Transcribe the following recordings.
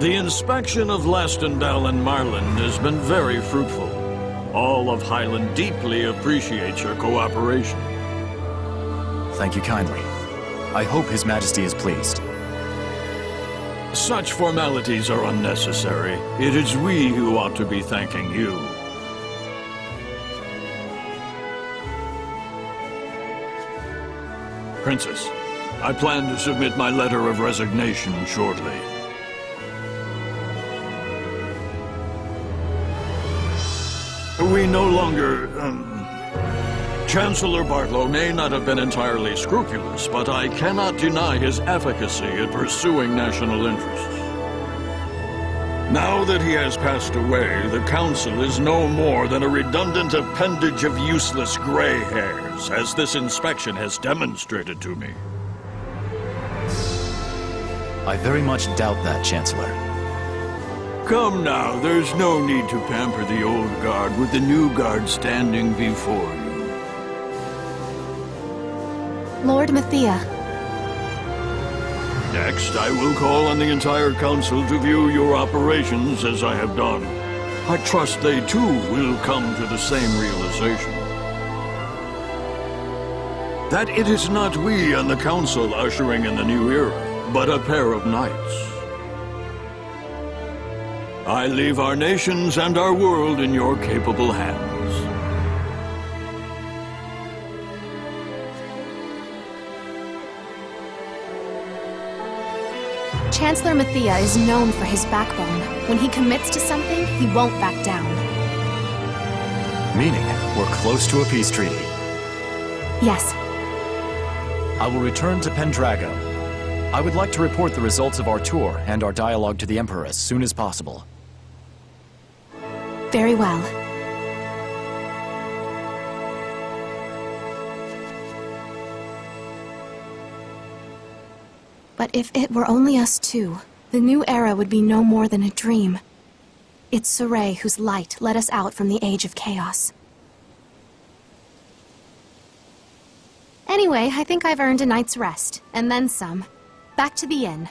The inspection of Lastendal and Marland has been very fruitful. All of Highland deeply appreciates your cooperation. Thank you kindly. I hope His Majesty is pleased. Such formalities are unnecessary. It is we who ought to be thanking you. Princess, I plan to submit my letter of resignation shortly. We no longer, Chancellor Bartlow may not have been entirely scrupulous, but I cannot deny his efficacy in pursuing national interests. Now that he has passed away, the Council is no more than a redundant appendage of useless gray hairs, as this inspection has demonstrated to me. I very much doubt that, Chancellor. Come now, there's no need to pamper the old guard with the new guard standing before you. Lord Mathia. Next, I will call on the entire council to view your operations as I have done. I trust they too will come to the same realization. That it is not we and the council ushering in the new era, but a pair of knights. I leave our nations and our world in your capable hands. Chancellor Mathia is known for his backbone. When he commits to something, he won't back down. Meaning, we're close to a peace treaty. Yes. I will return to Pendrago. I would like to report the results of our tour and our dialogue to the Emperor as soon as possible. Very well. But if it were only us two, the new era would be no more than a dream. It's Saray whose light led us out from the Age of Chaos. Anyway, I think I've earned a night's rest, and then some. Back to the inn.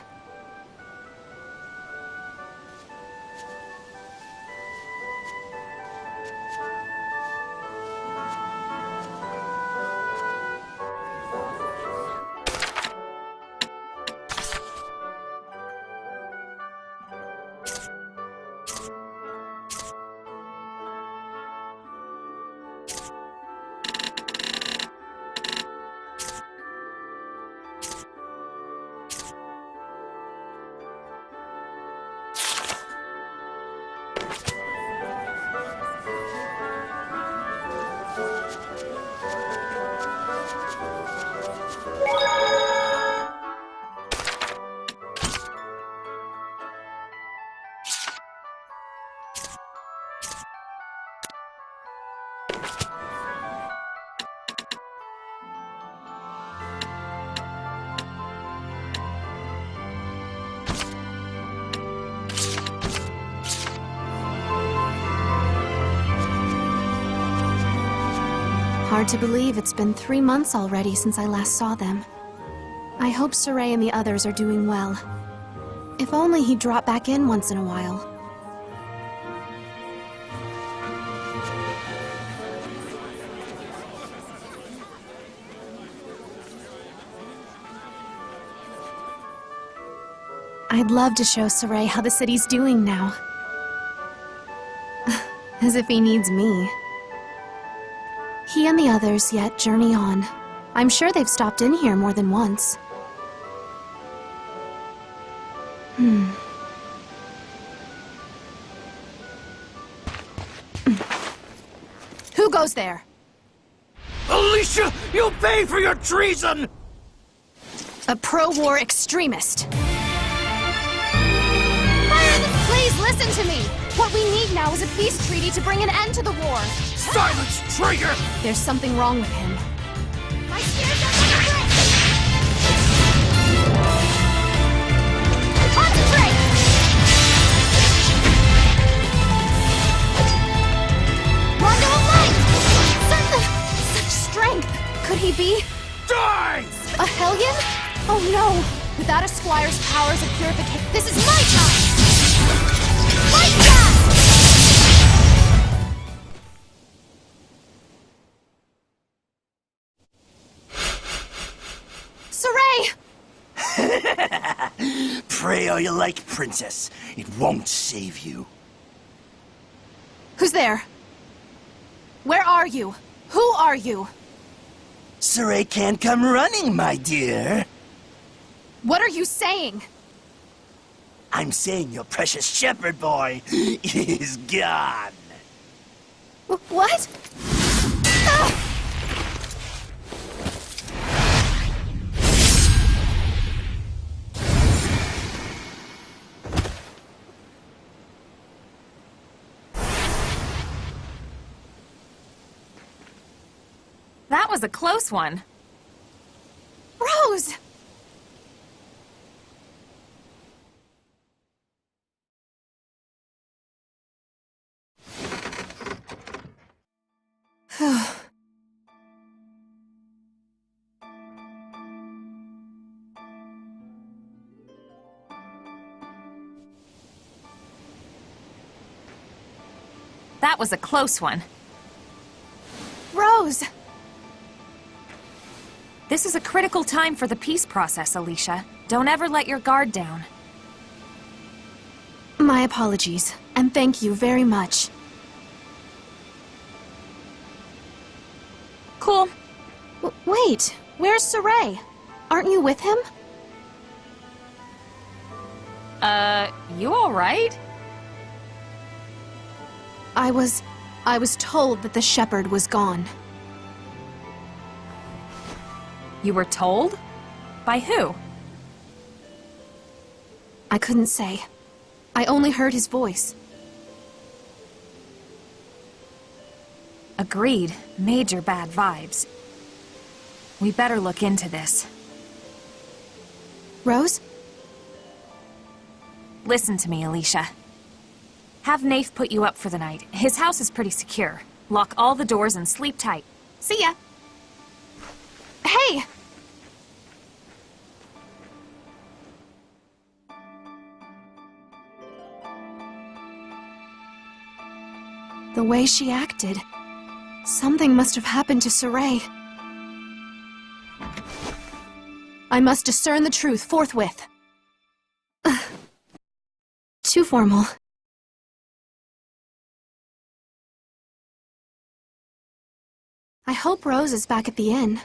Hard to believe it's been 3 months already since I last saw them. I hope Saray and the others are doing well. If only he'd drop back in once in a while. I'd love to show Saray how the city's doing now. As if he needs me. He and the others yet journey on. I'm sure they've stopped in here more than once. Who goes there? Alicia, you'll pay for your treason! A pro-war extremist. Please listen to me! What we need now is a peace treaty to bring an end to the war. Silence, traitor! There's something wrong with him. My spears are Concentrate! Rondo of light! Such strength! Could he be... Die! a Hellion? Oh no! Without a squire's powers of purification, this is my time! Saray! Pray all you like, Princess. It won't save you. Who's there? Where are you? Who are you? Saray can't come running, my dear. What are you saying? I'm saying your precious shepherd boy is gone. What? Ah! That was a close one. Rose! That was a close one. Rose! This is a critical time for the peace process, Alicia. Don't ever let your guard down. My apologies, and thank you very much. Cool. Wait, where's Saray? Aren't you with him? You alright? I was told that the shepherd was gone. You were told? By who? I couldn't say. I only heard his voice. Agreed. Major bad vibes. We better look into this. Rose? Listen to me, Alicia. Have Nath put you up for the night. His house is pretty secure. Lock all the doors and sleep tight. See ya! Hey! The way she acted. Something must have happened to Saray. I must discern the truth forthwith. Too formal. I hope Rose is back at the inn.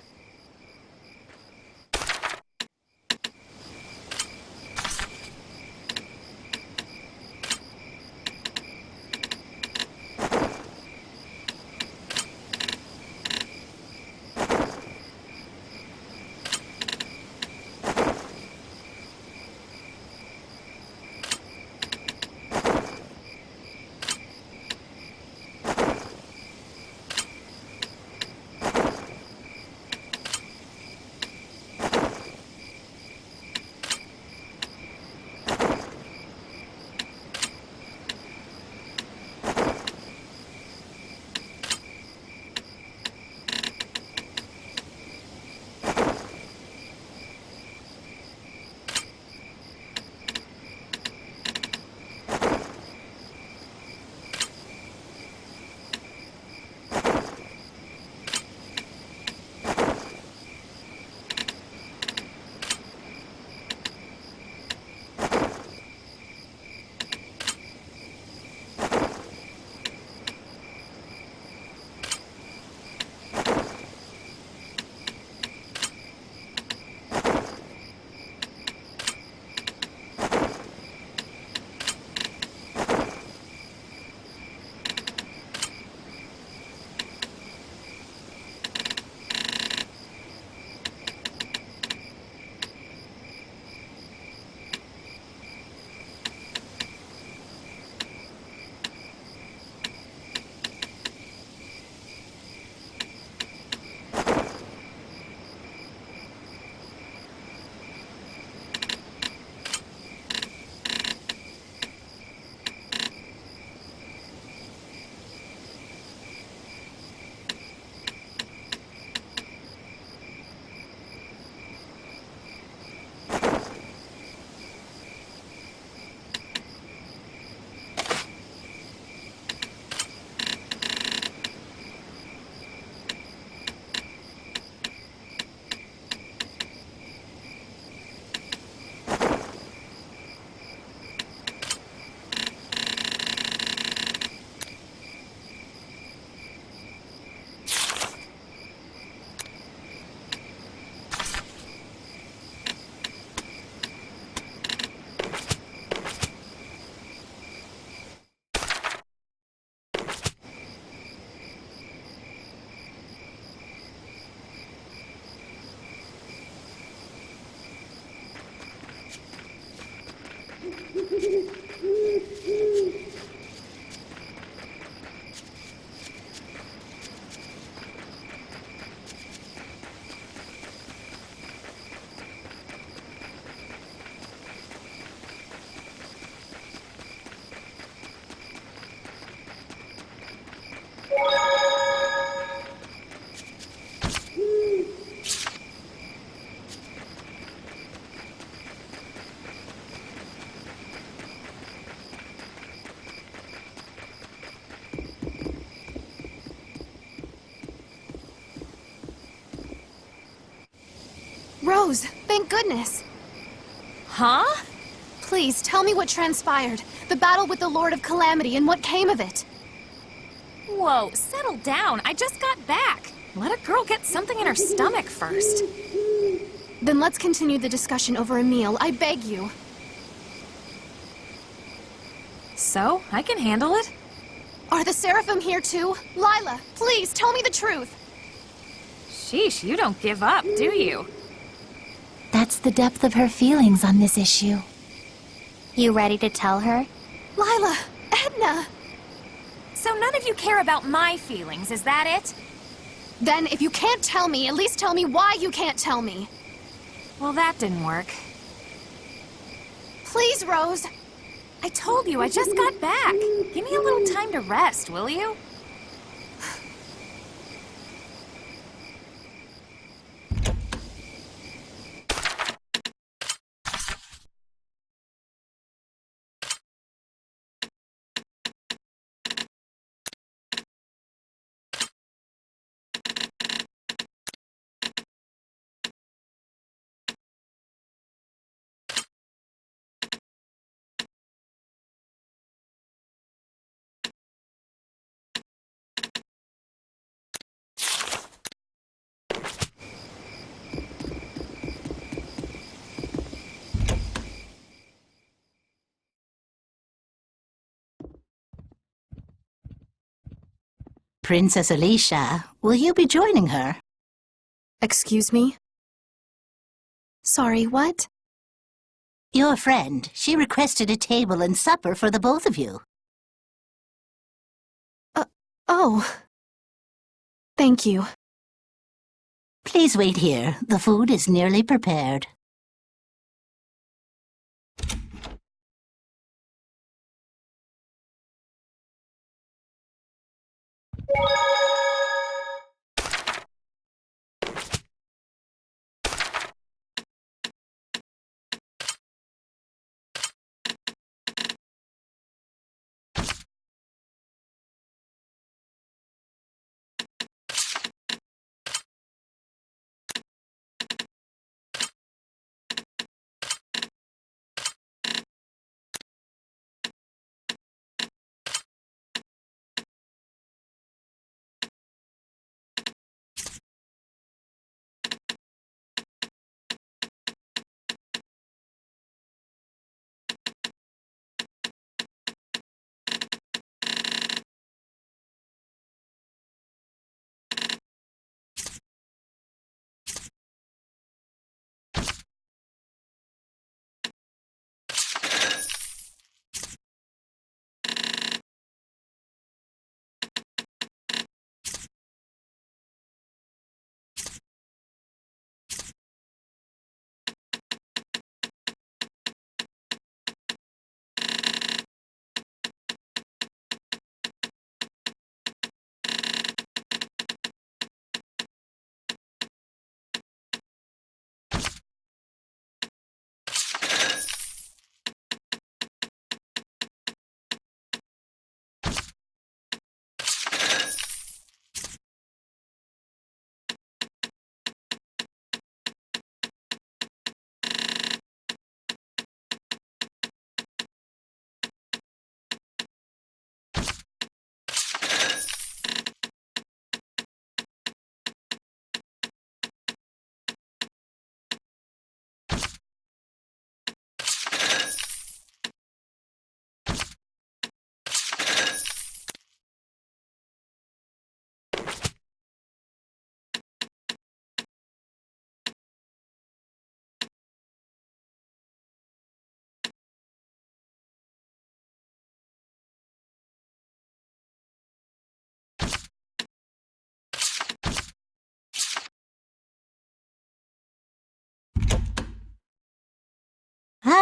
Rose, thank goodness. Huh? Please, tell me what transpired. The battle with the Lord of Calamity and what came of it. Whoa, settle down. I just got back. Let a girl get something in her stomach first. Then let's continue the discussion over a meal, I beg you. So, I can handle it? Are the Seraphim here too? Lila, please, tell me the truth. Sheesh, you don't give up, do you? That's the depth of her feelings on this issue. You ready to tell her? Lila, Edna! So none of you care about my feelings, is that it? Then, if you can't tell me, at least tell me why you can't tell me. Well, that didn't work. Please, Rose. I told you, I just got back. Give me a little time to rest, will you? Princess Alicia, will you be joining her? Excuse me? Sorry, what? Your friend. She requested a table and supper for the both of you. Oh. Thank you. Please wait here. The food is nearly prepared.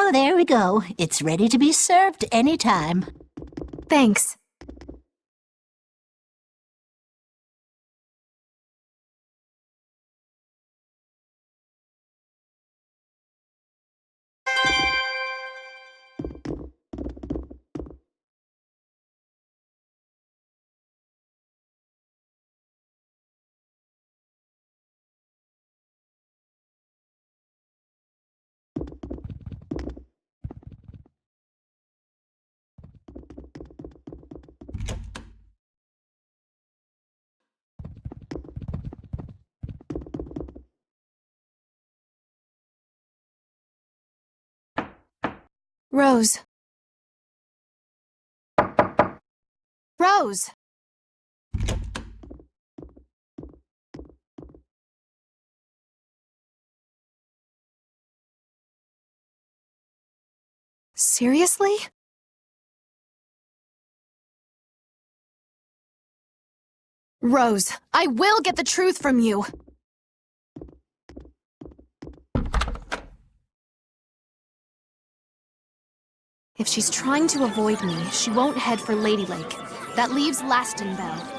Well, there we go. It's ready to be served anytime. Thanks. Rose. Rose! Seriously? Rose, I will get the truth from you! If she's trying to avoid me, she won't head for Lady Lake. That leaves Lastonbell.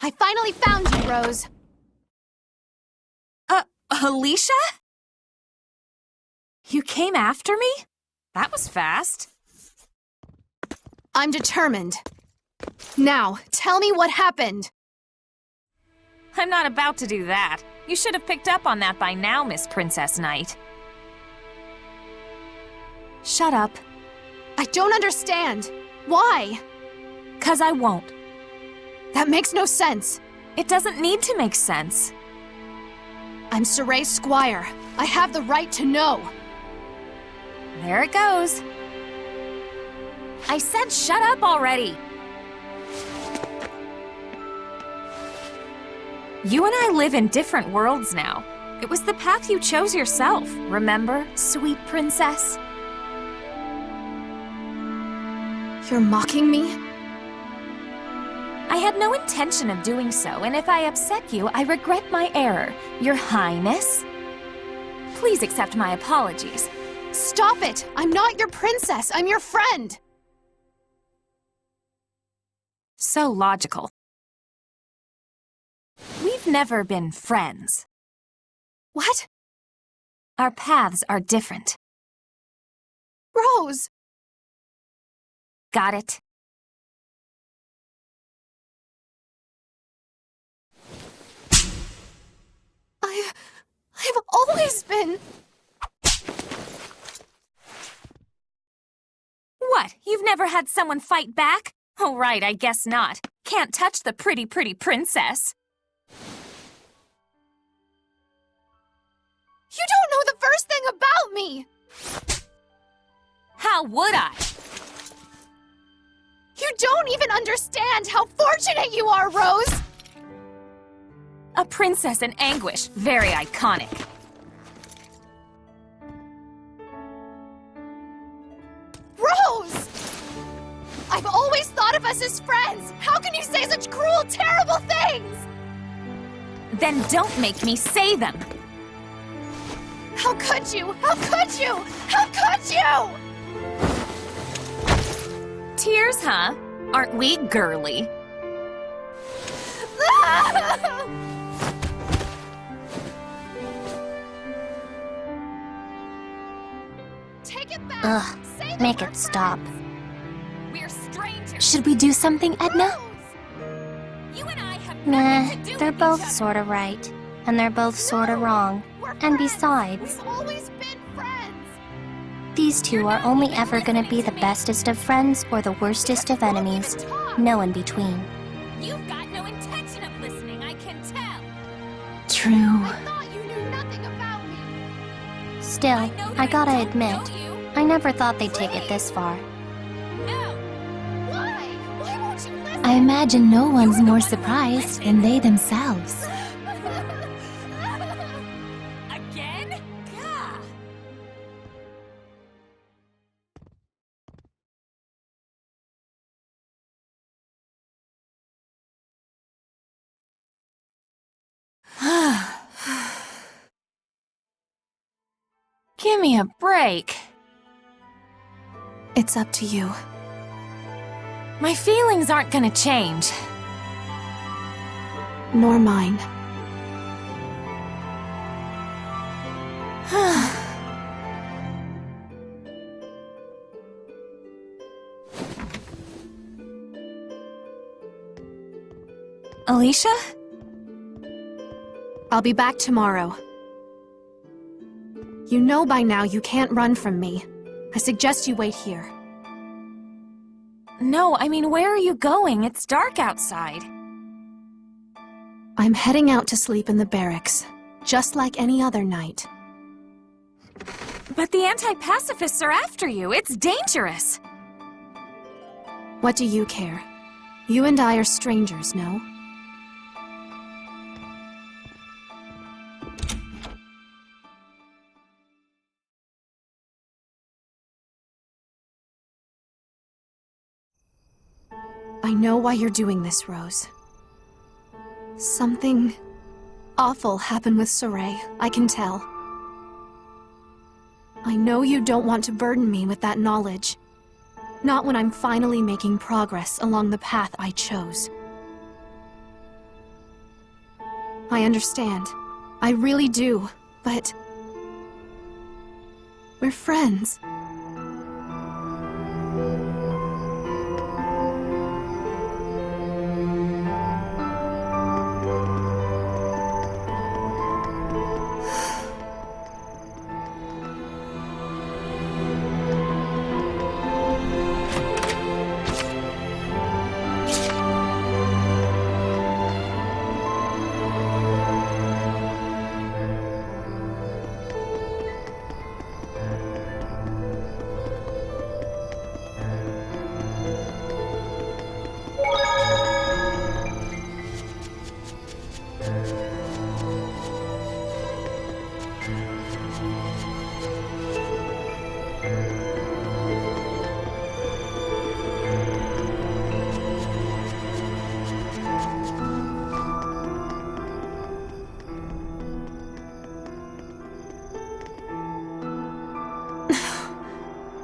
I finally found you, Rose! Alicia? You came after me? That was fast. I'm determined. Now, tell me what happened! I'm not about to do that. You should have picked up on that by now, Miss Princess Knight. Shut up. I don't understand. Why? 'Cause I won't. That makes no sense. It doesn't need to make sense. I'm Soray's squire. I have the right to know. There it goes. I said shut up already. You and I live in different worlds now. It was the path you chose yourself, remember, sweet princess? You're mocking me? I had no intention of doing so, and if I upset you, I regret my error, Your Highness. Please accept my apologies. Stop it! I'm not your princess, I'm your friend! So logical. We've never been friends. What? Our paths are different. Rose! Got it? I've always been... What? You've never had someone fight back? Oh, right, I guess not. Can't touch the pretty, pretty princess. You don't know the first thing about me! How would I? You don't even understand how fortunate you are, Rose! A princess in anguish. Very iconic. Rose! I've always thought of us as friends! How can you say say such cruel, terrible things! Then don't make me say them! How could you? How could you? How could you? Tears, huh? Aren't we girly? Take it back! Ugh, Say the make word it stop. friends. We're strangers. Should we do something, Edna? You and I have Nah, nothing to do they're with both each other. sorta right. And they're both sorta wrong. We're And friends. besides, We've always been friends. these two are only ever gonna be the bestest of friends or the worstest of enemies. No in between. You've got no intention of listening, I can tell. True. I thought you knew nothing about me. Still, I know that I gotta don't admit, know you. I never thought they'd take it this far. No. Why? Why won't you listen? I imagine no one's more surprised than they themselves. Again? Gah. Give me a break. It's up to you. My feelings aren't gonna change. Nor mine. Alicia? I'll be back tomorrow. You know by now you can't run from me. I suggest you wait here. No, I mean, where are you going? It's dark outside. I'm heading out to sleep in the barracks, just like any other night. But the anti-pacifists are after you. It's dangerous. What do you care? You and I are strangers, no? I know why you're doing this, Rose. Something awful happened with Saray, I can tell. I know you don't want to burden me with that knowledge. Not when I'm finally making progress along the path I chose. I understand. I really do, but... we're friends.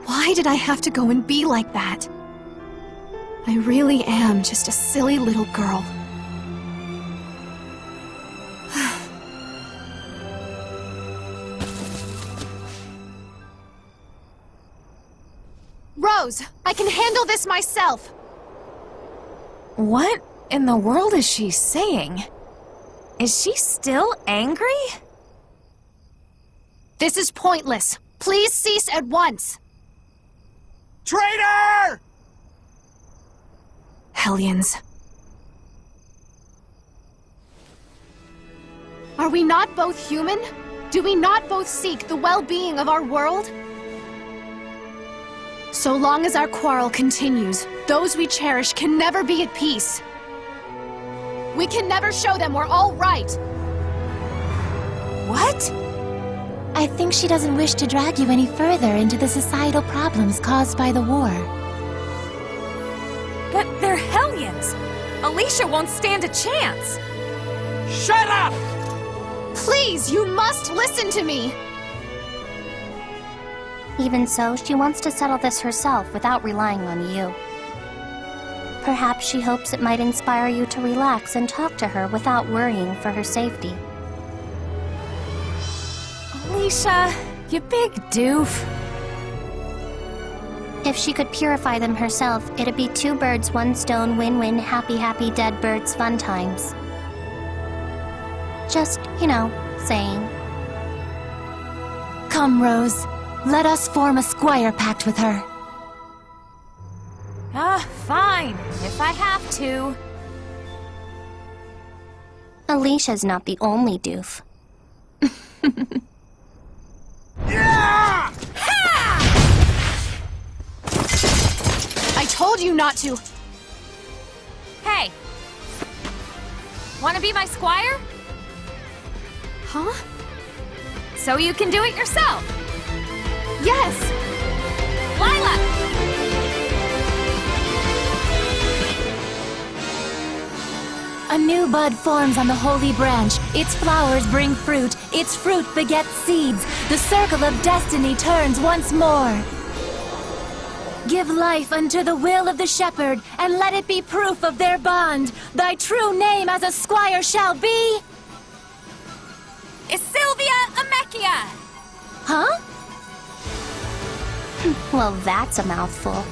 Why did I have to go and be like that? I really am just a silly little girl. Rose, I can handle this myself! What in the world is she saying? Is she still angry? This is pointless. Please cease at once! Traitor! Hellions. Are we not both human? Do we not both seek the well-being of our world? So long as our quarrel continues, those we cherish can never be at peace. We can never show them we're all right. What? I think she doesn't wish to drag you any further into the societal problems caused by the war. But they're Hellions! Alicia won't stand a chance. Shut up! Please, you must listen to me! Even so, she wants to settle this herself without relying on you. Perhaps she hopes it might inspire you to relax and talk to her without worrying for her safety. Alicia, you big doof. If she could purify them herself, it'd be 2 birds, 1 stone, win-win, happy, happy, dead birds, fun times. Just, you know, saying. Come, Rose. Let us form a squire pact with her. Fine, if I have to. Alicia's not the only doof. Yeah! I told you not to! Hey! Wanna be my squire? Huh? So you can do it yourself! Yes! Lila! A new bud forms on the holy branch. Its flowers bring fruit. Its fruit begets seeds. The circle of destiny turns once more. Give life unto the will of the shepherd, and let it be proof of their bond. Thy true name as a squire shall be... Is Sylvia Amechia! Huh? Well, that's a mouthful.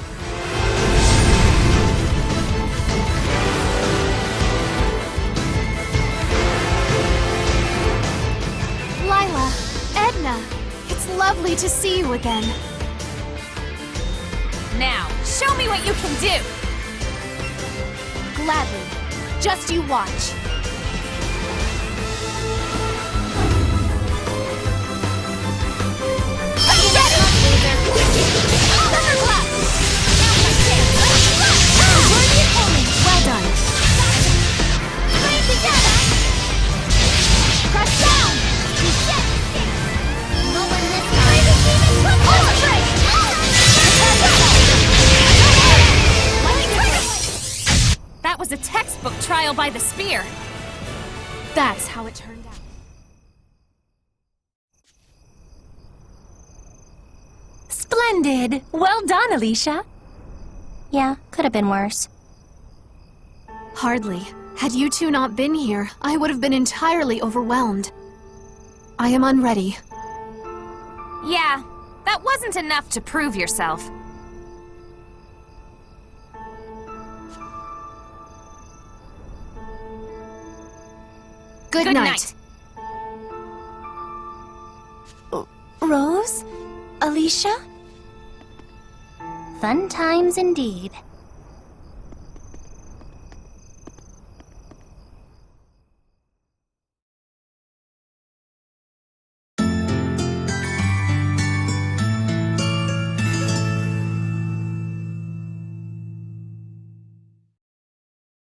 Lila, Edna, it's lovely to see you again. Now, show me what you can do! Gladly. Just you watch. Well done. Press down! That was a textbook trial by the spear. That's how it turned out. Splendid! Well done, Alicia. Yeah, could have been worse. Hardly. Had you two not been here, I would have been entirely overwhelmed. I am unready. Yeah, that wasn't enough to prove yourself. Good night. Rose? Alicia? Fun times indeed.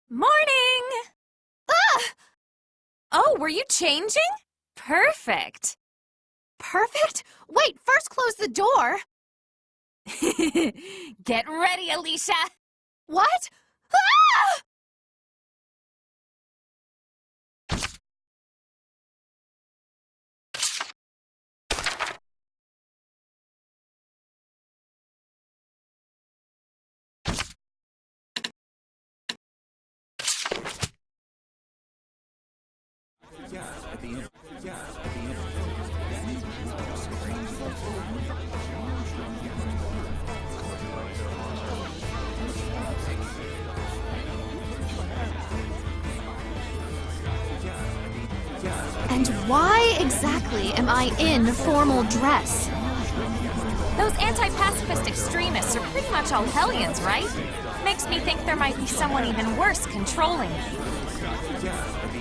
Morning! Oh, were you changing? Perfect. Perfect? Wait, first close the door. Get ready, Alicia! What? Ah! And why exactly am I in formal dress? Those anti-pacifist extremists are pretty much all hellions, right? Makes me think there might be someone even worse controlling me.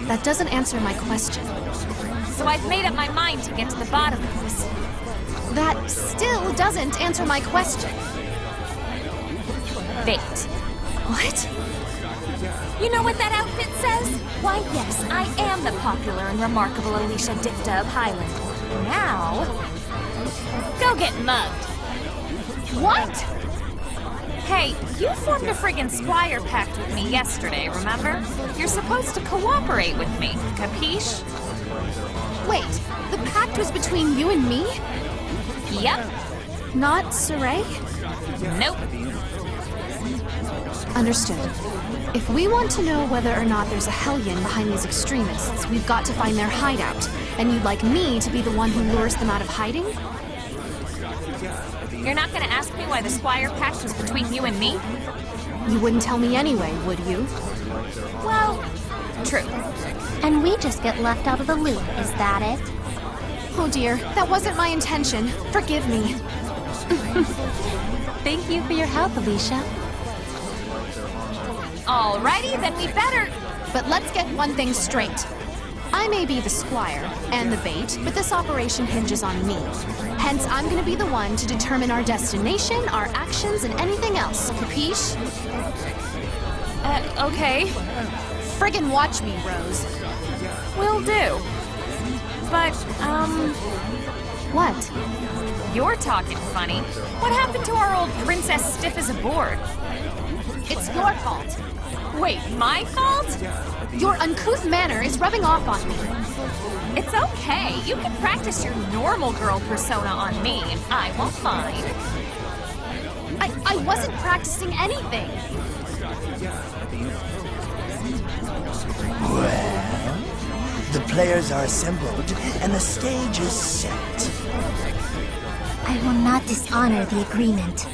That doesn't answer my question. So I've made up my mind to get to the bottom of this. That still doesn't answer my question. Fate. What? You know what that outfit says? Why, yes, I am the popular and remarkable Alicia Dicta of Highland. Now, go get mugged. What? Hey, you formed a friggin' squire pact with me yesterday, remember? You're supposed to cooperate with me, capiche? Wait, the pact was between you and me? Yep. Not Saray? Nope. Understood. If we want to know whether or not there's a Hellion behind these extremists, we've got to find their hideout. And you'd like me to be the one who lures them out of hiding? You're not gonna ask me why the squire pact was between you and me? You wouldn't tell me anyway, would you? Well, true. And we just get left out of the loop, is that it? Oh dear, that wasn't my intention. Forgive me. Thank you for your help, Alicia. Alrighty, then we better... But let's get one thing straight. I may be the squire and the bait, but this operation hinges on me. Hence, I'm gonna be the one to determine our destination, our actions, and anything else. Capiche? Okay. Friggin' watch me, Rose. Will do. But, What? you're talking funny. What happened to our old princess stiff as a board? It's your fault. Wait, my fault? Your uncouth manner is rubbing off on me. It's okay. You can practice your normal girl persona on me, and I won't mind. I wasn't practicing anything. Well, the players are assembled and the stage is set. I will not dishonor the agreement.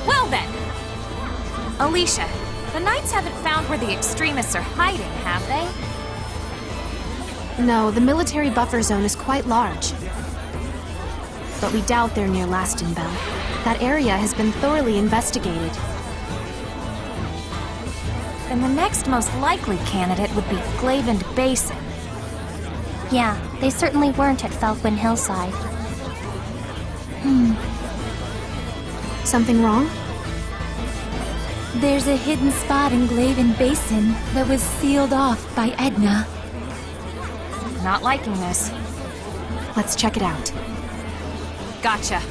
Well then. Alicia, the Knights haven't found where the extremists are hiding, have they? No, the military buffer zone is quite large. But we doubt they're near Lastenbell. That area has been thoroughly investigated. Then the next most likely candidate would be Glavend Basin. Yeah, they certainly weren't at Felwyn Hillside. Something wrong? There's a hidden spot in Glaven Basin that was sealed off by Edna. Not liking this. Let's check it out. Gotcha.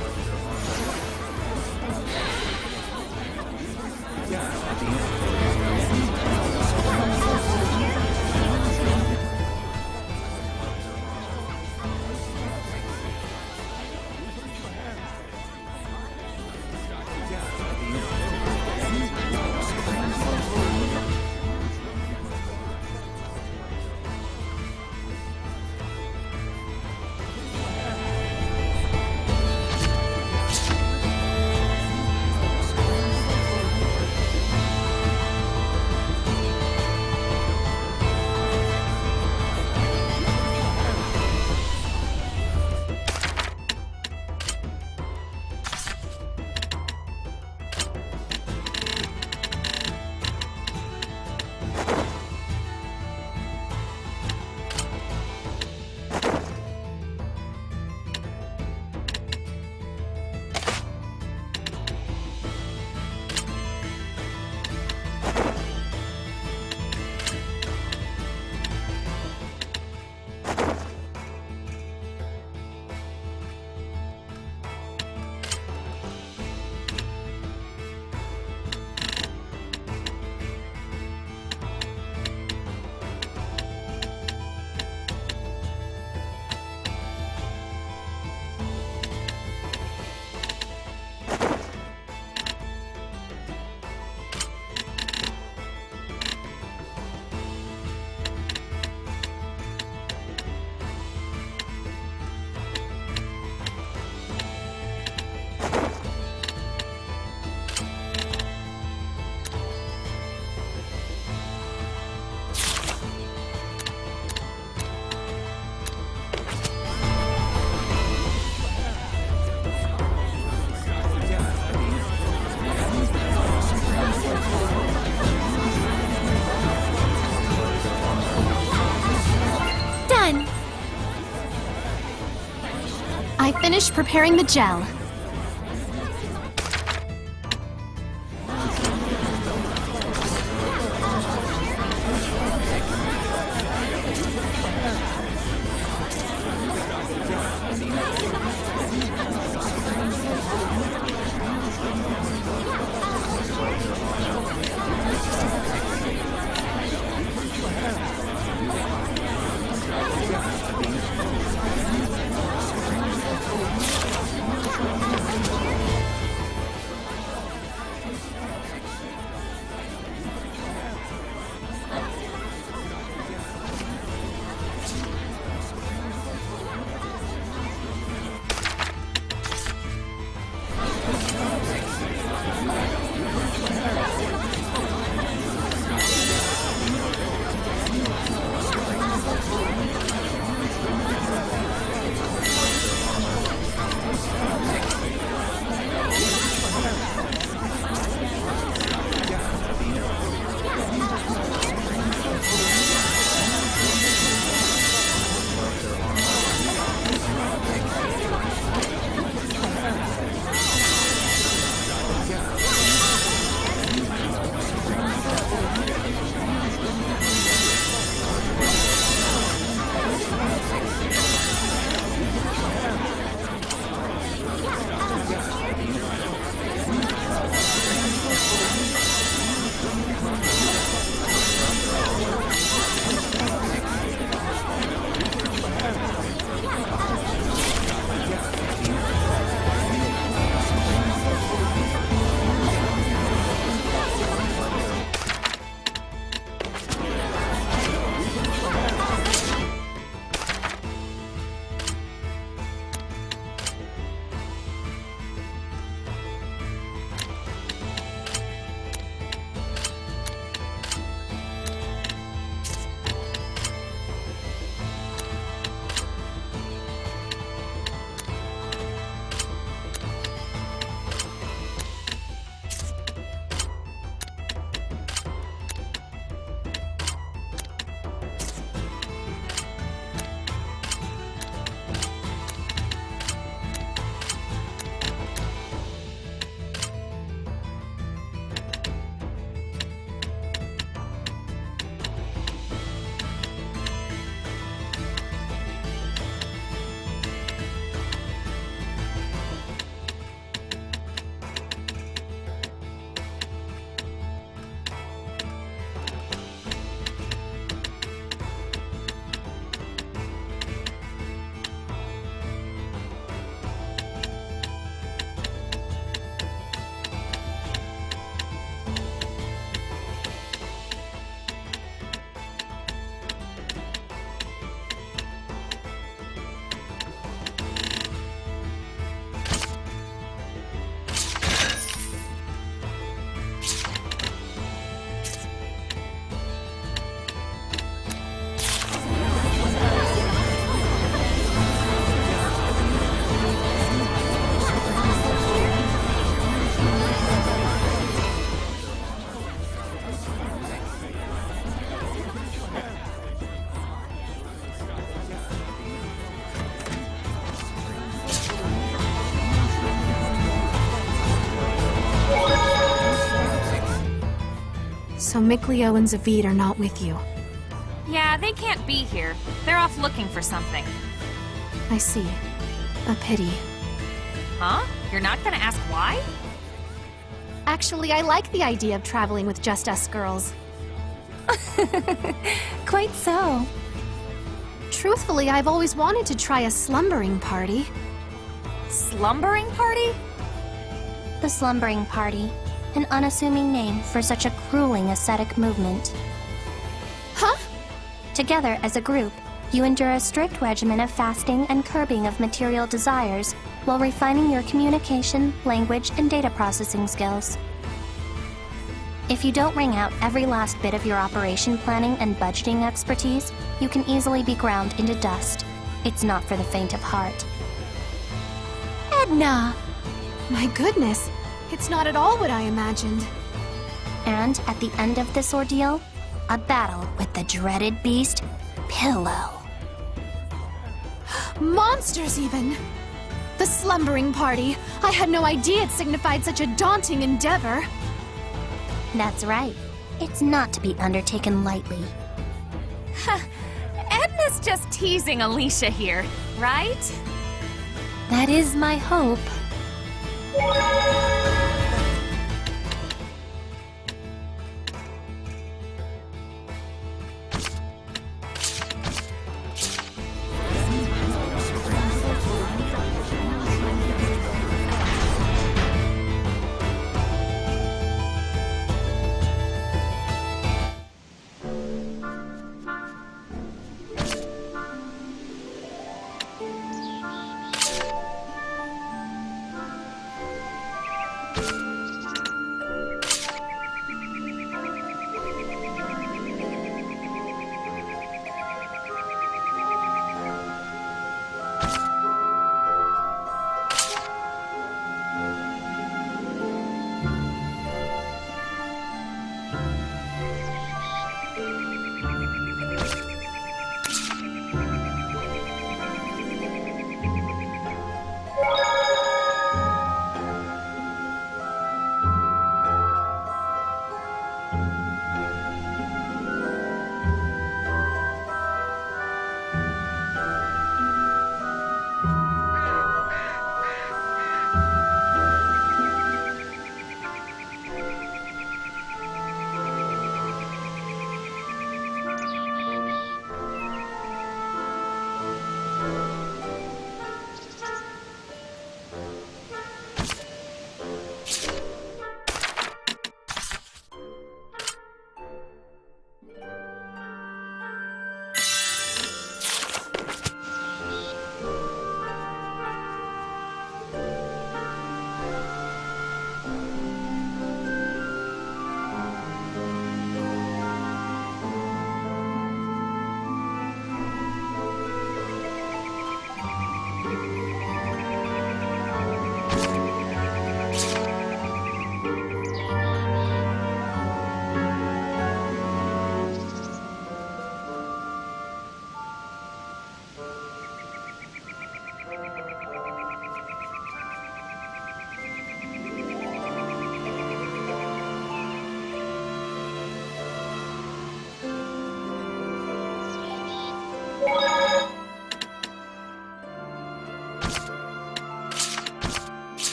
I finished preparing the gel. So Mikleo and Zavid are not with you. Yeah, they can't be here. They're off looking for something. I see. A pity. Huh? You're not gonna ask why? Actually, I like the idea of traveling with just us girls. Quite so. Truthfully, I've always wanted to try a slumbering party. Slumbering party? The Slumbering Party, an unassuming name for such a grueling ascetic movement. Huh? Together as a group, you endure a strict regimen of fasting and curbing of material desires while refining your communication, language, and data processing skills. If you don't wring out every last bit of your operation planning and budgeting expertise, you can easily be ground into dust. It's not for the faint of heart. Edna! My goodness, it's not at all what I imagined. And at the end of this ordeal, a battle with the dreaded beast, Pillow. Monsters, even! The slumbering party. I had no idea it signified such a daunting endeavor. That's right. It's not to be undertaken lightly. Edna's just teasing Alicia here, right? That is my hope.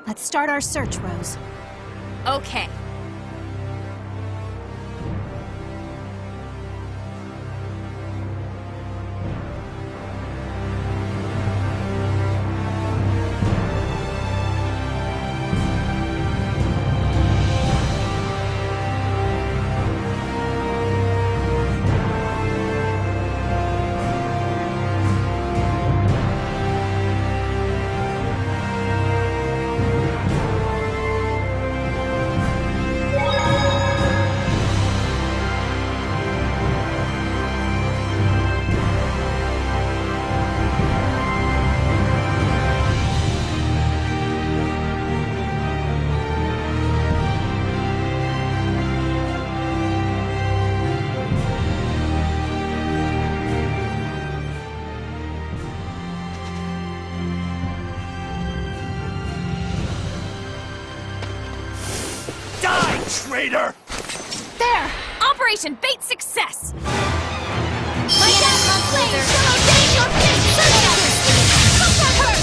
Let's start our search, Rose. Okay. Traitor! There! Operation Bait success! My dad's on flame! Shall obey your fist! Comfort her!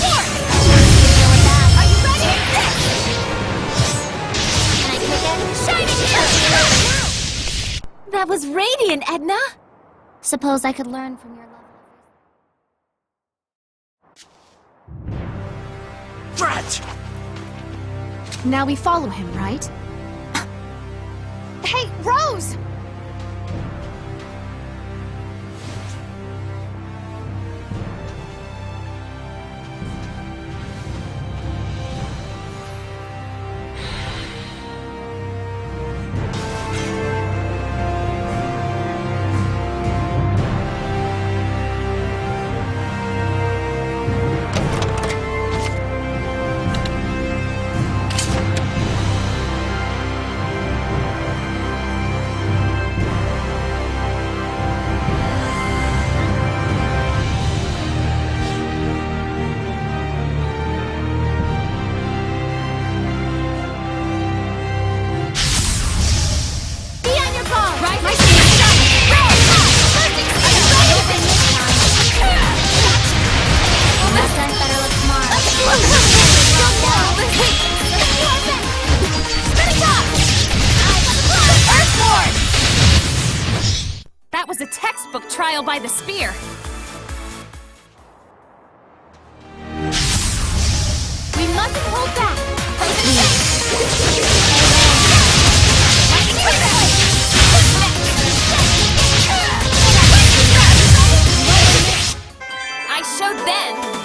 Are you ready? Can I kick it? Shining Touch! That was radiant, Edna! Suppose I could learn from your level. Drat! Now we follow him, right? Hey, Rose! textbook trial by the spear. We mustn't hold back! I showed then.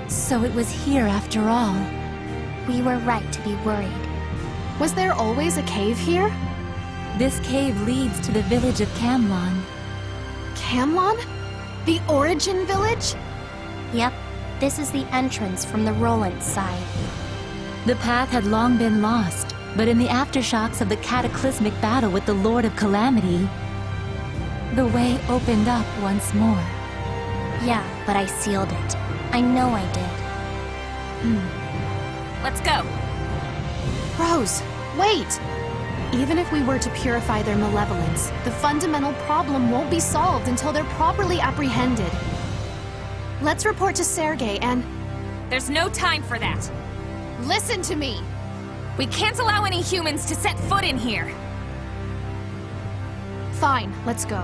So it was here after all. We were right to be worried. Was there always a cave here? This cave leads to the village of Camlon. Camlon? The origin village? Yep, this is the entrance from the Roland side. The path had long been lost, but in the aftershocks of the cataclysmic battle with the Lord of Calamity, the way opened up once more. Yeah, but I sealed it. I know I did. Let's go. Rose, wait! Even if we were to purify their malevolence, the fundamental problem won't be solved until they're properly apprehended. Let's report to Sergei and... There's no time for that. Listen to me! We can't allow any humans to set foot in here. Fine, let's go.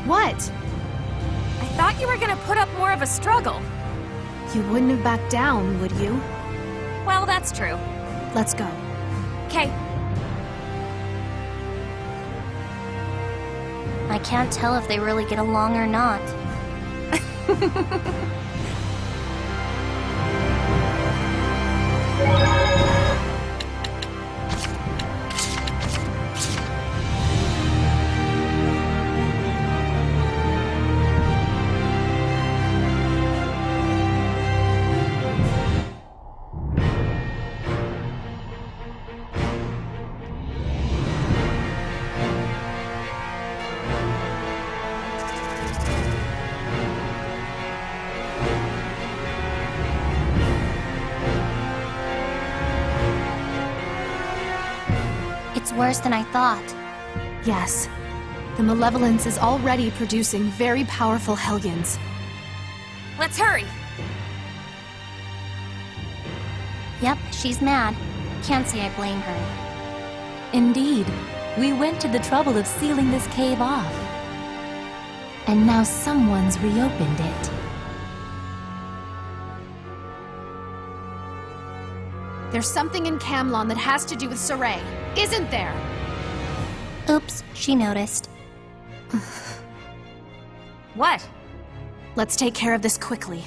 What? I thought you were gonna put up more of a struggle. You wouldn't have backed down, would you? Well, that's true. Let's go. Okay. I can't tell if they really get along or not. It's worse than I thought. Yes. The malevolence is already producing very powerful hellions. Let's hurry. Yep, she's mad. Can't say I blame her. Indeed, we went to the trouble of sealing this cave off. And now someone's reopened it. There's something in Camlon that has to do with Saray, isn't there? Oops, she noticed. What? Let's take care of this quickly.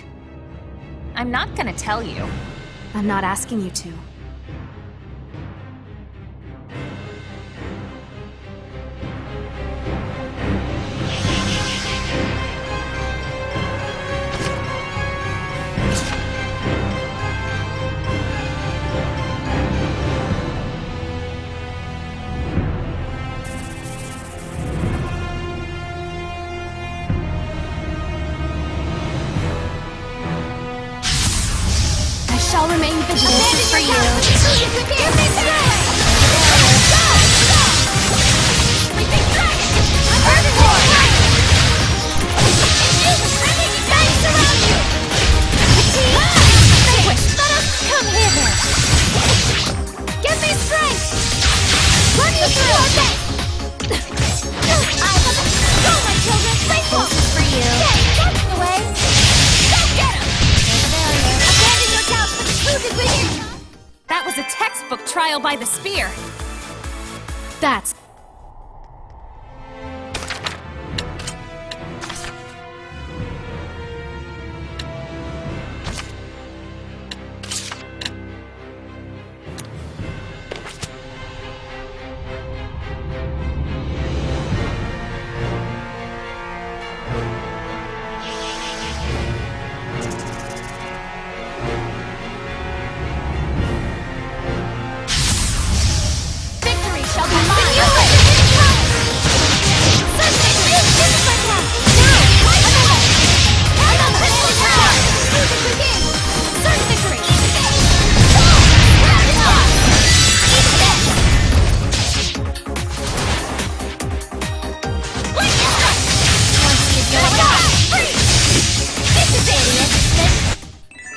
I'm not gonna tell you. I'm not asking you to. This is for you. Give me strength! Sleeping dragon! I'm herbivore! Giants around you! Vanquish! Let us come hither! Give me strength! Run me through! Go, my children! Playful! This is for you. That's the way! Go get him! Abandon your doubts, but the truth is within you! That was a textbook trial by the spear. That's... Victory shall be mine!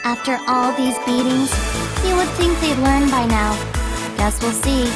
After all these beatings, you would think they'd learn by now. Guess we'll see.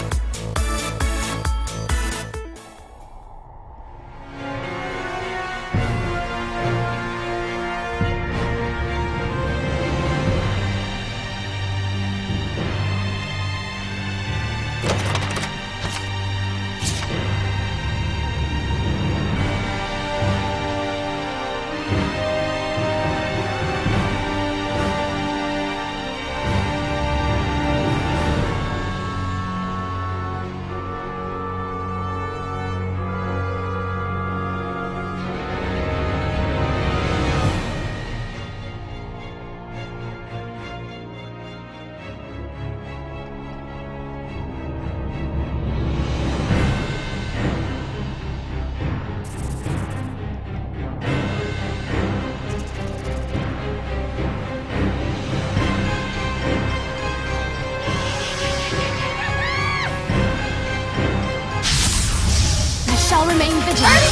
Shall remain vigilant.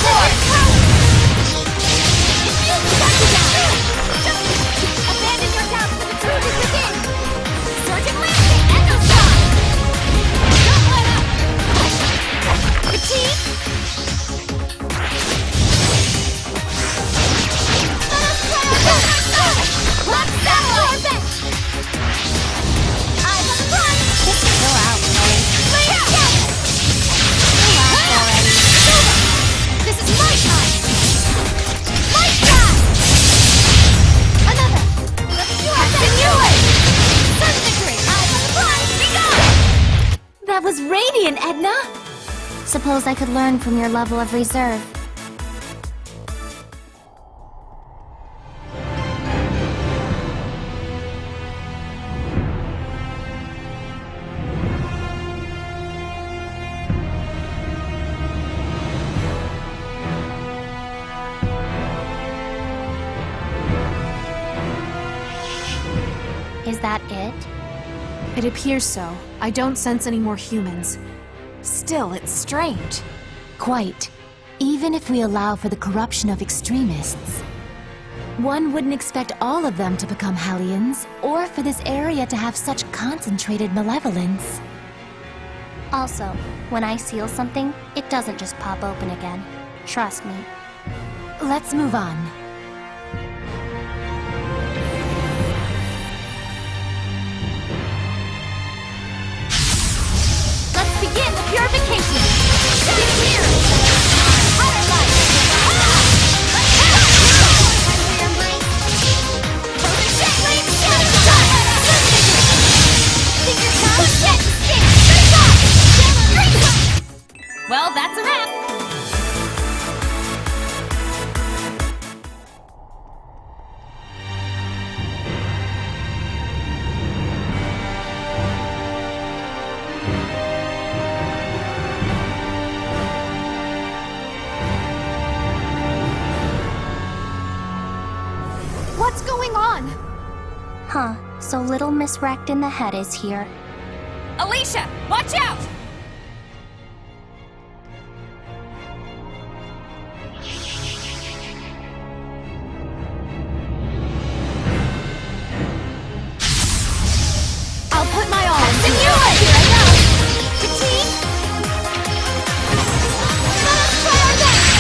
Abandon your doubts, but the truth is within. Sergeant Lansing, Echo Shot! Don't let up! Fatigue! Let us play our Let's settle our bet! I'm on the run! Just chill out, Chloe. Lay out! Relax already. This is my time! My shot! Another! You have to do it! Certain victory! I'm on the run! Be gone! That was radiant, Edna! Suppose I could learn from your level of reserve. Is that it? It appears so. I don't sense any more humans. Still, it's strange. Quite. Even if we allow for the corruption of extremists. One wouldn't expect all of them to become Hellions, or for this area to have such concentrated malevolence. Also, when I seal something, it doesn't just pop open again. Trust me. Let's move on. Let's begin the purification! Get here! Higher light! Well, that's a wrap! What's going on? Huh, so little Miss Wrecked in the Head is here. Alicia, watch out! I'll put my all into it. Here I go! Fatigue! Let's try our best!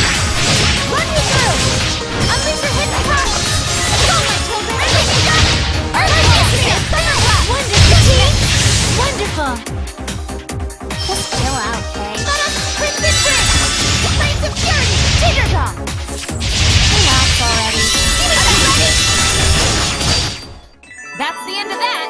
Run me through! Alicia, hit the top! Go, my children! Everything got it! Earthquake! Thunderclap! Wonderful! Just chill out, Kay. Let us Crimson Bridge! Flames of Purity! Teeter-totter! Relax already. That's the end of that!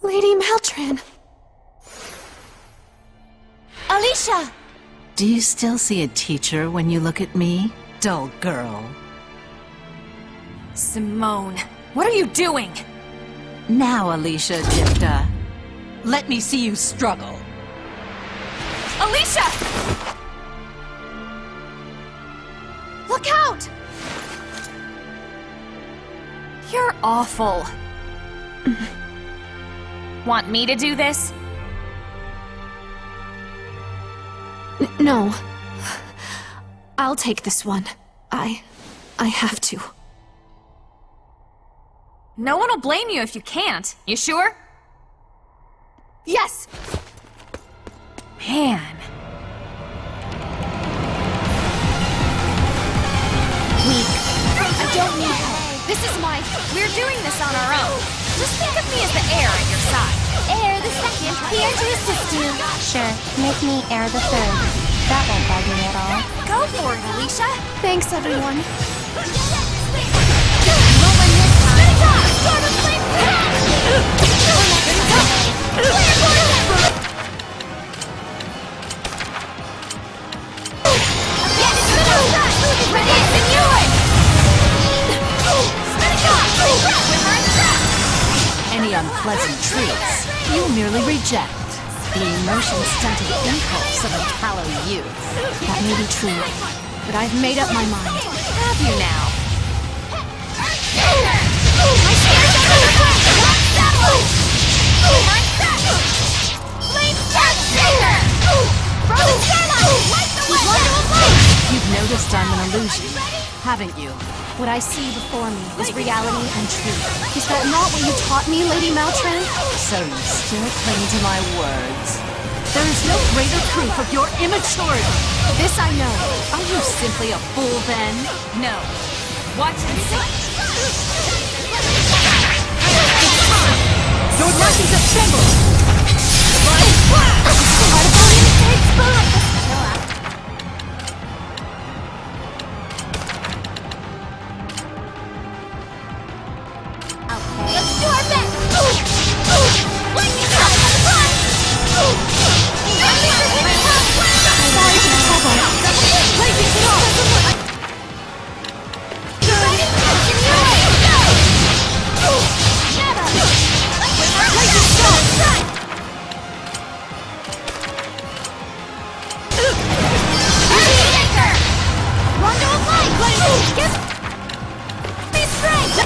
Lady Maltran. Alicia! Do you still see a teacher when you look at me, dull girl? Simone, what are you doing? Now, Alicia Dipta, let me see you struggle. Alicia! Look out! You're awful. Want me to do this? No. I'll take this one. I have to. No one will blame you if you can't. You sure? Yes! Man. Weak. I don't need help. This is my... We're doing this on our own. Just think of me as the heir at your side. Heir the second, here to assist you. Sure, make me Heir the Third. That won't bug me at all. Go for it, Alicia. Thanks, everyone. Storm of Flame Any unpleasant treats, you merely reject. The emotion-stunted impulse of a callow youth. That may be true, but I've made up my mind. Have you now? You've noticed I'm an illusion, haven't you? What I see before me is reality and truth. Is that not what you taught me, Lady Maltran? So you still cling to my words. There is no greater proof of your immaturity. This I know. Are you simply a fool then? No. Watch and see. Your forces assemble! Let's do our best! Lightning strike on the front! Sorry for the trouble. Blazing storm! Ready? Continue! Go! Never! Blazing storm! Haymaker! Rondo of light! Give me strength!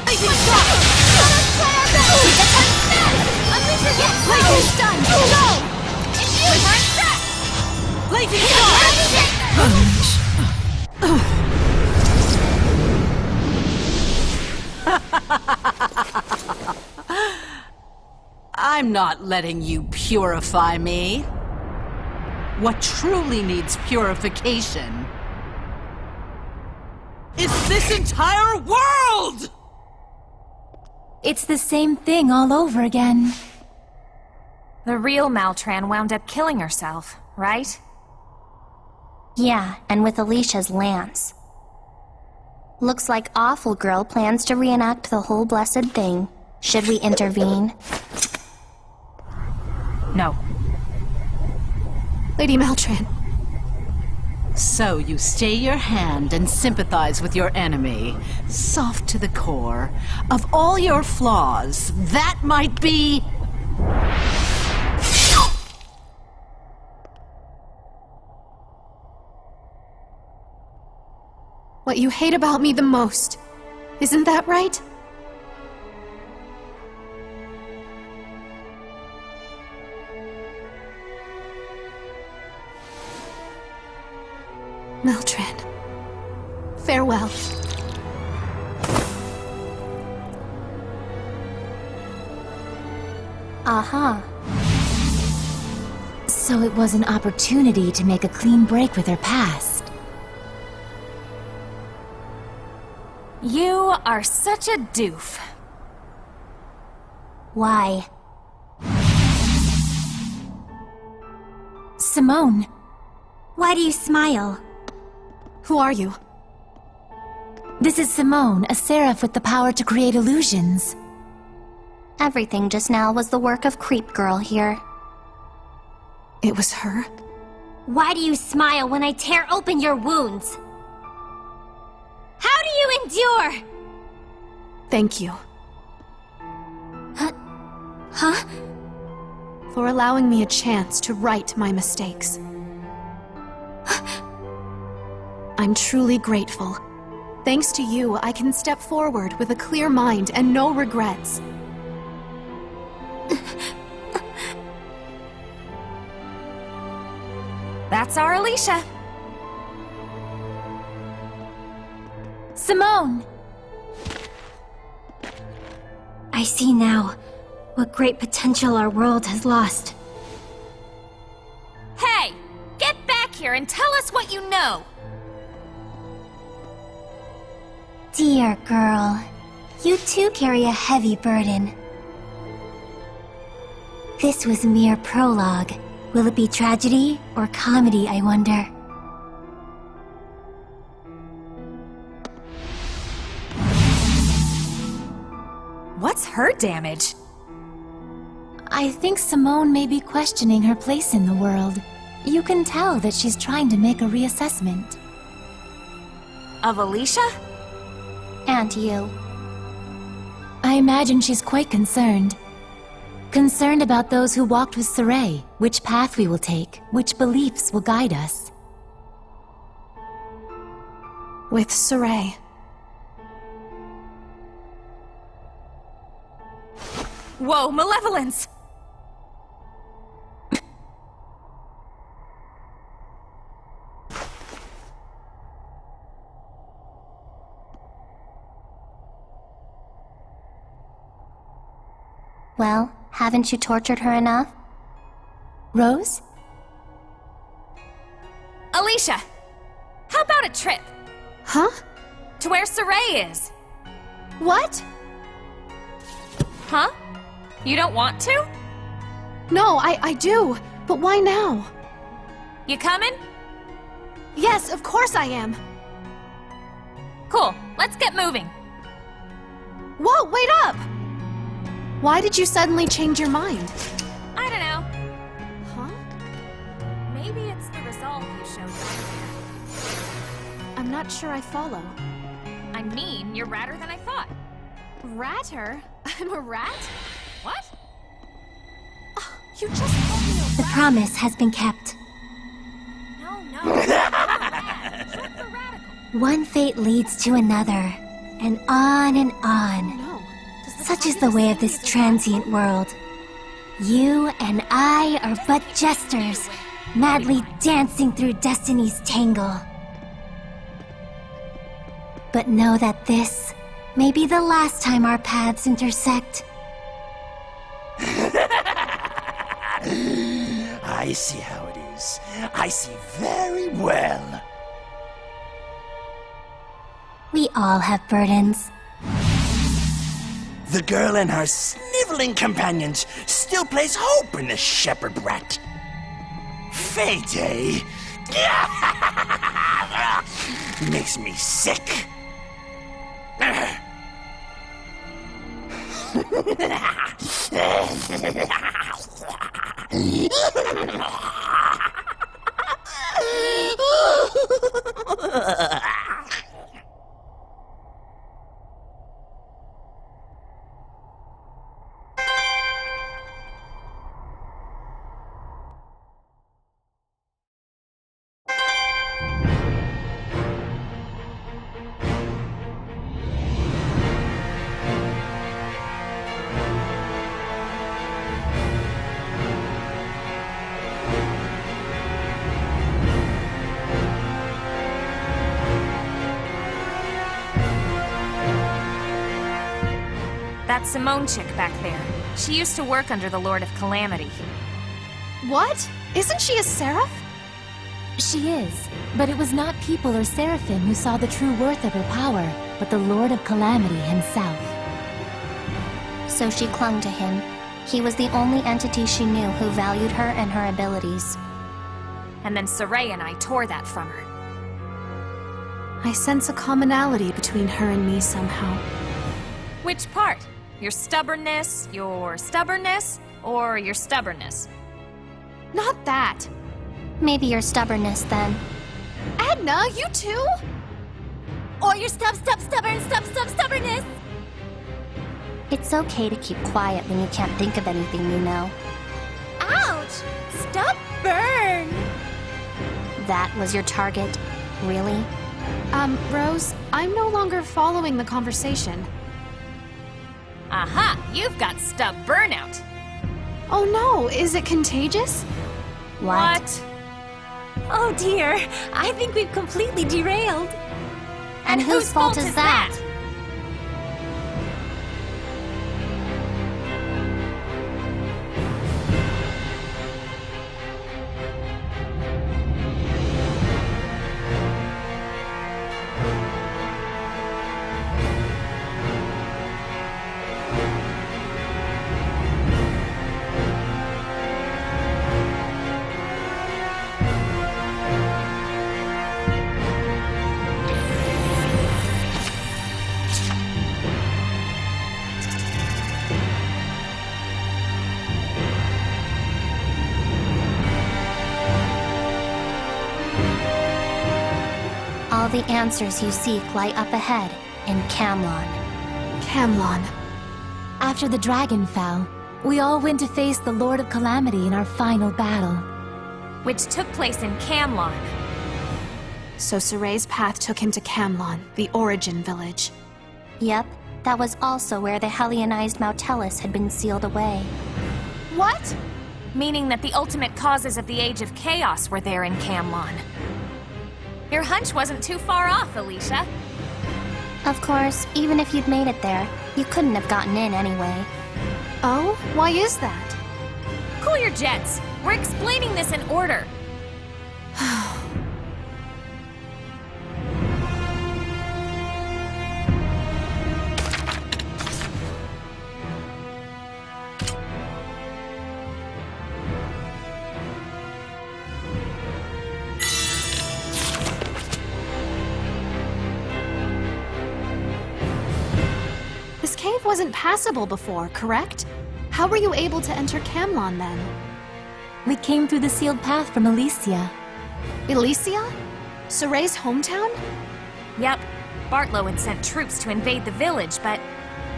Blazing storm! Let us try our best! It's unstunned! Unleash your get! Blazing stun! Go! Infuse our set! Blazing I'm not letting you purify me. What truly needs purification is this entire world! It's the same thing all over again. The real Maltran wound up killing herself, right? Yeah, and with Alicia's lance. Looks like Awful Girl plans to reenact the whole blessed thing. Should we intervene? No. Lady Maltran. So you stay your hand and sympathize with your enemy, soft to the core. Of all your flaws, that might be... What you hate about me the most. Isn't that right? Maltran. Farewell. Uh-huh. So it was an opportunity to make a clean break with her past. You are such a doof. Why? Simone. Why do you smile? Who are you? This is Simone, a seraph with the power to create illusions. Everything just now was the work of Creep Girl here. It was her? Why do you smile when I tear open your wounds? How do you endure? Thank you. Huh? For allowing me a chance to right my mistakes. I'm truly grateful. Thanks to you, I can step forward with a clear mind and no regrets. That's our Alicia. Simone! I see now what great potential our world has lost. Hey! Get back here and tell us what you know! Dear girl, you too carry a heavy burden. This was mere prologue. Will it be tragedy or comedy, I wonder? What's her damage? I think Simone may be questioning her place in the world. You can tell that she's trying to make a reassessment. Of Alicia? And you. I imagine she's quite concerned. Concerned about those who walked with Saray, which path we will take, which beliefs will guide us. With Saray. Whoa, malevolence! Well, haven't you tortured her enough? Rose? Alicia! How about a trip? Huh? To where Saray is? What? Huh? You don't want to? No, I do. But why now? You coming? Yes, of course I am. Cool, let's get moving. Whoa, wait up! Why did you suddenly change your mind? I don't know. Huh? Maybe it's the resolve you showed earlier. I'm not sure I follow. I mean, you're radder than I thought. Ratter? I'm a rat? What? Oh, you just called me a The rat. promise has been kept. No. Short for radical. One fate leads to another, and on and on. No. Does the Such is target the way of say this it's a transient world. You and I are but jesters, madly dancing through destiny's tangle. But know that this may be the last time our paths intersect. I see how it is. I see very well. We all have burdens. The girl and her sniveling companions still place hope in the shepherd brat. Fate, eh? Makes me sick. That Simone chick back there. She used to work under the Lord of Calamity. What? Isn't she a seraph? She is, but it was not people or seraphim who saw the true worth of her power, but the Lord of Calamity himself. So she clung to him. He was the only entity she knew who valued her and her abilities. And then Saray and I tore that from her. I sense a commonality between her and me somehow. Which part? Your stubbornness, or your stubbornness? Not that. Maybe your stubbornness, then. Edna, you too? Or your stubbornness! It's okay to keep quiet when you can't think of anything, you know. Ouch! Stubborn! That was your target? Really? Rose, I'm no longer following the conversation. Aha! You've got stub burnout! Oh no, is it contagious? What? Oh dear, I think we've completely derailed. And whose fault is that? All the answers you seek lie up ahead in Camlon. Camlon. After the dragon fell, we all went to face the Lord of Calamity in our final battle. Which took place in Camlon. So Saray's path took him to Camlon, the origin village. Yep, that was also where the Helionized Mautellus had been sealed away. What? Meaning that the ultimate causes of the Age of Chaos were there in Camlon. Your hunch wasn't too far off, Alicia. Of course, even if you'd made it there, you couldn't have gotten in anyway. Oh? Why is that? Cool your jets. We're explaining this in order. cave wasn't passable before, correct? How were you able to enter Camlon then? We came through the sealed path from Elysia. Elysia? Soray's hometown? Yep. Bartlow had sent troops to invade the village, but...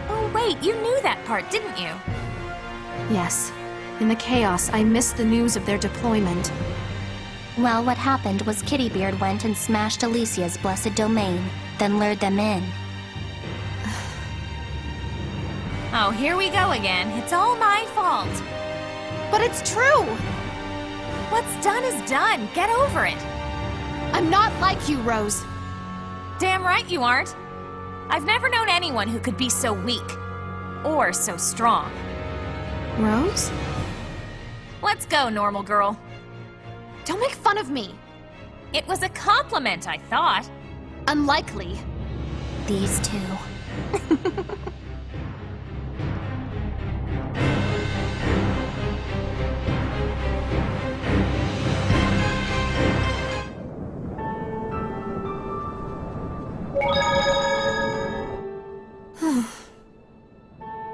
Oh wait, you knew that part, didn't you? Yes. In the chaos, I missed the news of their deployment. Well, what happened was Kittybeard went and smashed Elysia's blessed domain, then lured them in. Oh, here we go again. It's all my fault. But it's true! What's done is done. Get over it. I'm not like you, Rose. Damn right you aren't. I've never known anyone who could be so weak. Or so strong. Rose? Let's go, normal girl. Don't make fun of me. It was a compliment, I thought. Unlikely. These two.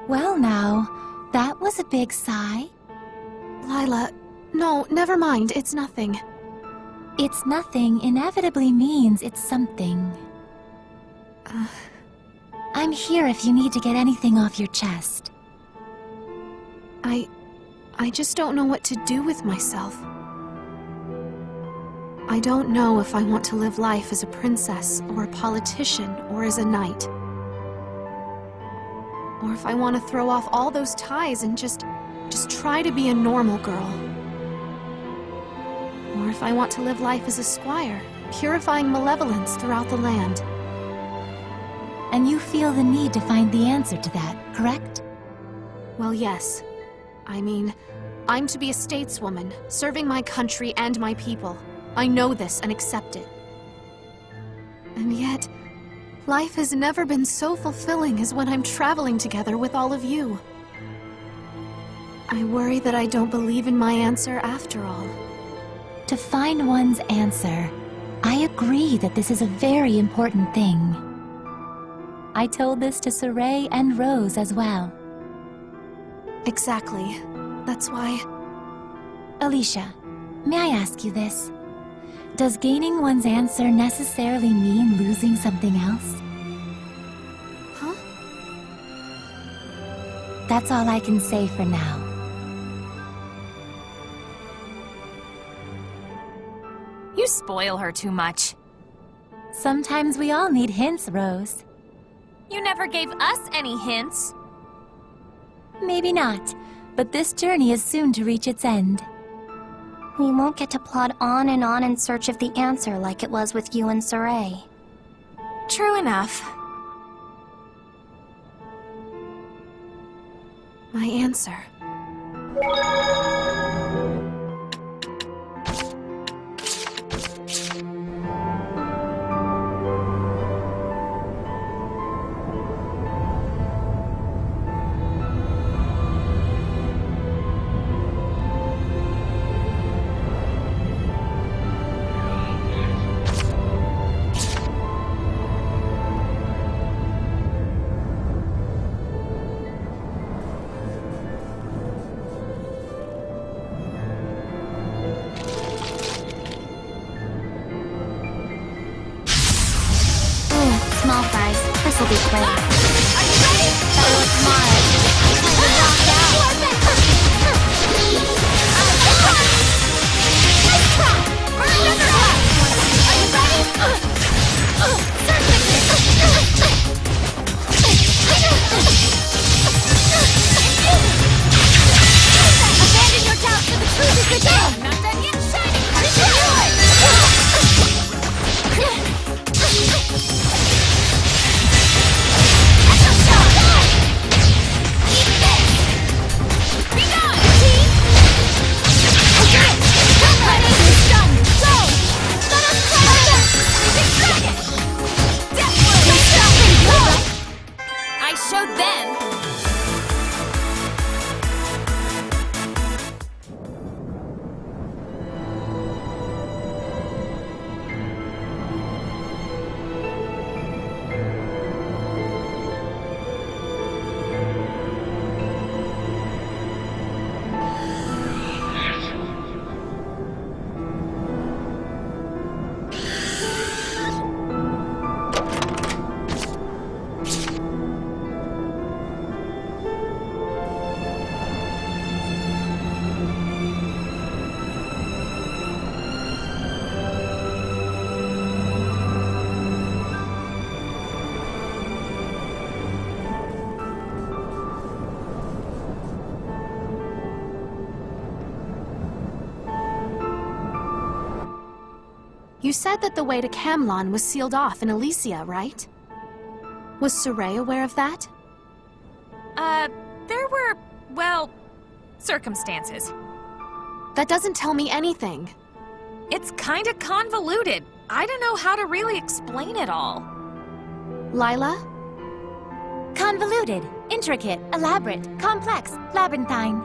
Well now, that was a big sigh. Lila, no, never mind. It's nothing. It's nothing inevitably means it's something. I'm here if you need to get anything off your chest. I just don't know what to do with myself. I don't know if I want to live life as a princess, or a politician, or as a knight. Or if I want to throw off all those ties and just try to be a normal girl. Or if I want to live life as a squire, purifying malevolence throughout the land. And you feel the need to find the answer to that, correct? Well, yes. I mean, I'm to be a stateswoman, serving my country and my people. I know this and accept it. And yet, life has never been so fulfilling as when I'm traveling together with all of you. I worry that I don't believe in my answer after all. To find one's answer, I agree that this is a very important thing. I told this to Soray and Rose as well. Exactly. That's why... Alicia, may I ask you this? Does gaining one's answer necessarily mean losing something else? Huh? That's all I can say for now. You spoil her too much. Sometimes we all need hints, Rose. You never gave us any hints. Maybe not, but this journey is soon to reach its end. We won't get to plod on in search of the answer like it was with you and Soray. True enough. My answer. Small fries. This'll be quick. Are you ready? That looks mild. We're knocked out. Nice try! Burn another up! Are you ready? Abandon your doubts for the truth is the day! Not done yet, shining! You said that the way to Camlon was sealed off in Elysia, right? Was Saray aware of that? There were, well, circumstances. That doesn't tell me anything. It's kinda convoluted. I don't know how to really explain it all. Lila? Convoluted, intricate, elaborate, complex, labyrinthine.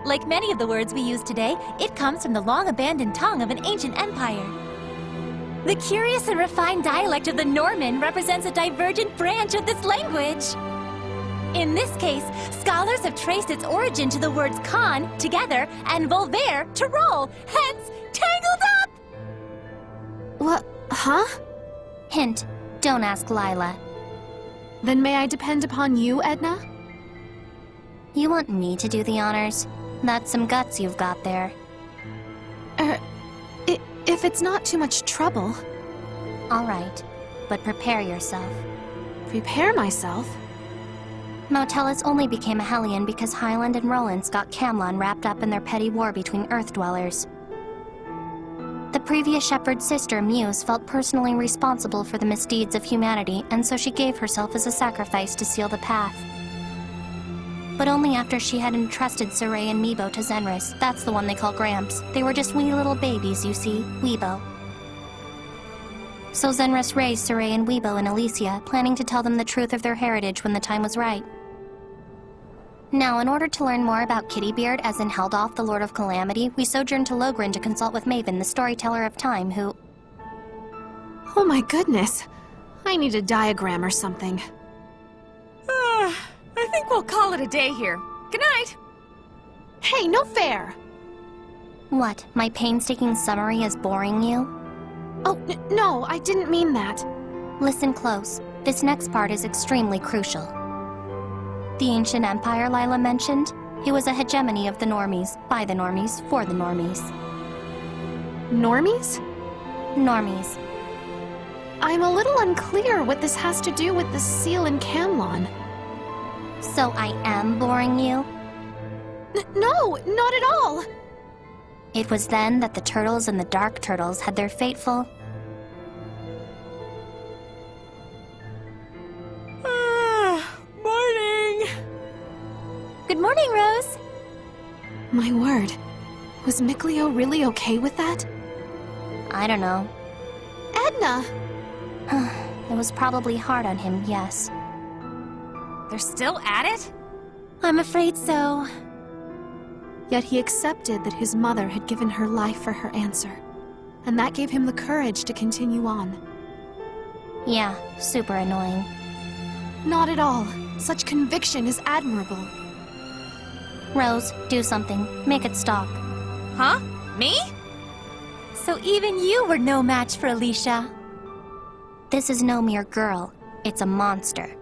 Like many of the words we use today, it comes from the long-abandoned tongue of an ancient empire. The curious and refined dialect of the Norman represents a divergent branch of this language. In this case, scholars have traced its origin to the words con, together, and volver, to roll, hence, tangled up! What? Huh? Hint, don't ask Lila. Then may I depend upon you, Edna? You want me to do the honors? That's some guts you've got there. If it's not too much trouble. All right, but prepare yourself. Prepare myself? Motelis only became a Hellion because Highland and Rollins got Camlon wrapped up in their petty war between Earth dwellers. The previous Shepherd's sister, Muse, felt personally responsible for the misdeeds of humanity, and so she gave herself as a sacrifice to seal the path. But only after she had entrusted Saray and Meebo to Zenris. That's the one they call Gramps. They were just wee little babies, you see, Weebo. So Zenris raised Saray and Weebo in Elysia, planning to tell them the truth of their heritage when the time was right. Now, in order to learn more about Kittybeard, as in Heldoff, the Lord of Calamity, we sojourned to Logren to consult with Maven, the storyteller of time, who... Oh my goodness. I need a diagram or something. I think we'll call it a day here. Good night! Hey, no fair! What, my painstaking summary is boring you? Oh, no, I didn't mean that. Listen close. This next part is extremely crucial. The ancient empire Lila mentioned, it was a hegemony of the normies, by the normies, for the normies. Normies? Normies. I'm a little unclear what this has to do with the seal in Camlon. So I am boring you? No, not at all! It was then that the turtles and the dark turtles had their fateful... Morning! Good morning, Rose. My word. Was Mikleo really okay with that? I don't know. Edna! It was probably hard on him, yes. They're still at it? I'm afraid so. Yet he accepted that his mother had given her life for her answer. And that gave him the courage to continue on. Yeah, super annoying. Not at all. Such conviction is admirable. Rose, do something. Make it stop. Huh? Me? So even you were no match for Alicia. This is no mere girl. It's a monster.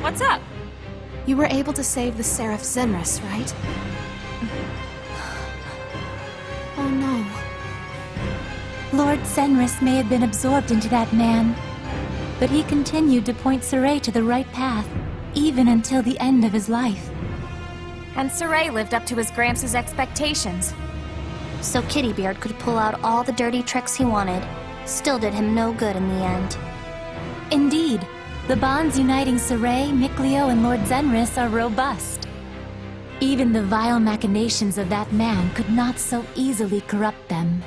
What's up? You were able to save the Seraph Zenris, right? Oh no. Lord Zenris may have been absorbed into that man, but he continued to point Saray to the right path, even until the end of his life. And Saray lived up to his Gramps' expectations. so Kittybeard could pull out all the dirty tricks he wanted. Still did him no good in the end. Indeed, the bonds uniting Saray, Mikleo, and Lord Zenris are robust. Even the vile machinations of that man could not so easily corrupt them.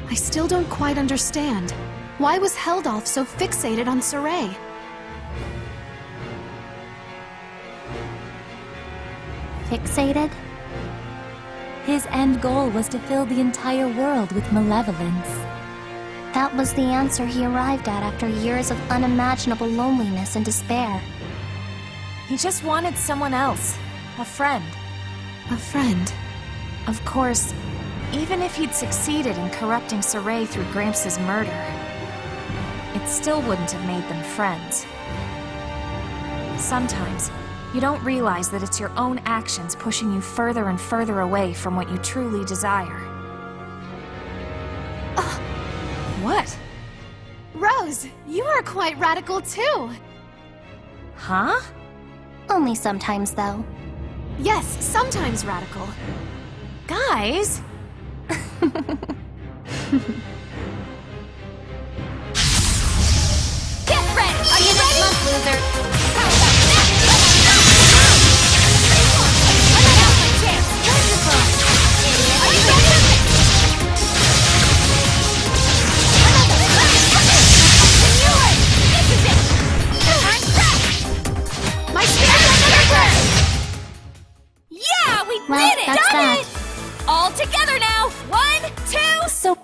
I still don't quite understand. Why was Heldolf so fixated on Saray? Fixated? His end goal was to fill the entire world with malevolence. That was the answer he arrived at after years of unimaginable loneliness and despair. He just wanted someone else. A friend. A friend. Of course, even if he'd succeeded in corrupting Saray through Gramps' murder, it still wouldn't have made them friends. Sometimes, you don't realize that it's your own actions pushing you further and further away from what you truly desire. What? Rose, you are quite radical too. Huh? Only sometimes, though. Yes, sometimes radical. Guys! Get ready! Are you ready? Loser. My spirit! Yeah, we Well, did it! that's Done that. it! All together now! 1, 2... So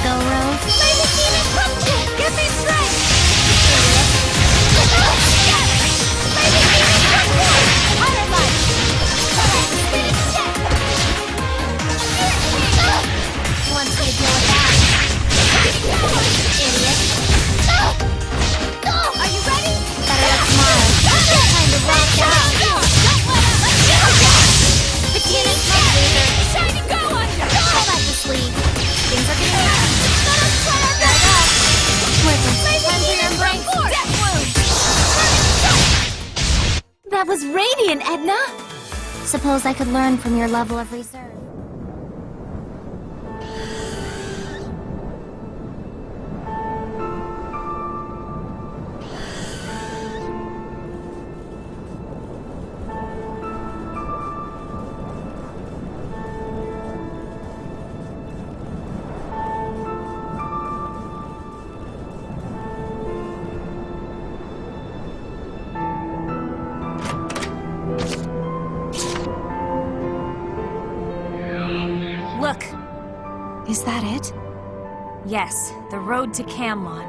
Go, Rose. Lady Demon Pumpkin! Give me strength! Yes! Lady Demon Pumpkin! Outer light! Spinning jet! Wants me to deal with that. Idiot. Are you ready? Better look smart. Time to rock out. Begin it, my loser. Shiny go on you! I like the sleeve. Things are getting rough. Let us try our Gotta best! go. Listen, Lady time for your Demon embrace. Pumpkin! Death wound! That was radiant, Edna! Suppose I could learn from your level of reserve. Is that it? Yes, the road to Camlon.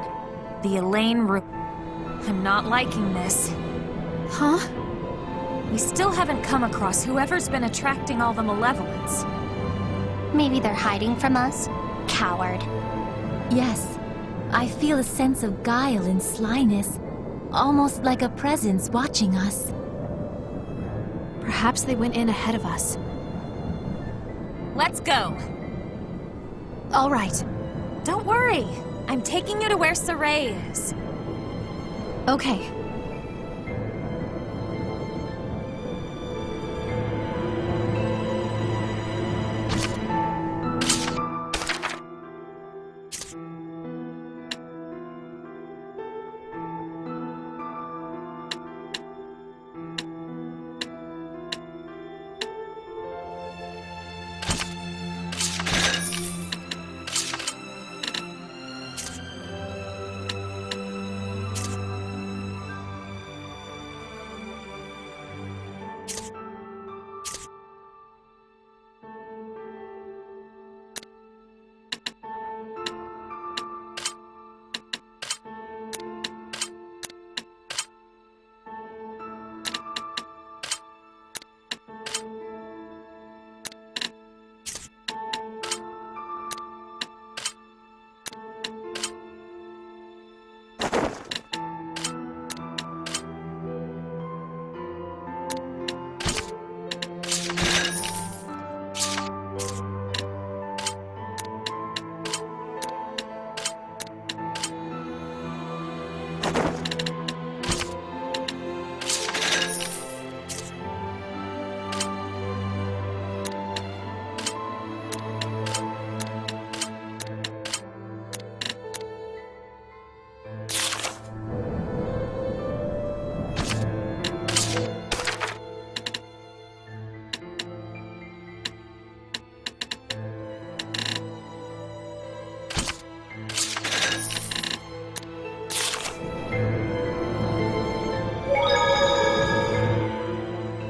The Elaine route. I'm not liking this. Huh? We still haven't come across whoever's been attracting all the malevolence. Maybe they're hiding from us? Coward. Yes, I feel a sense of guile and slyness, almost like a presence watching us. Perhaps they went in ahead of us. Let's go. All right. Don't worry. I'm taking you to where Saray is. Okay.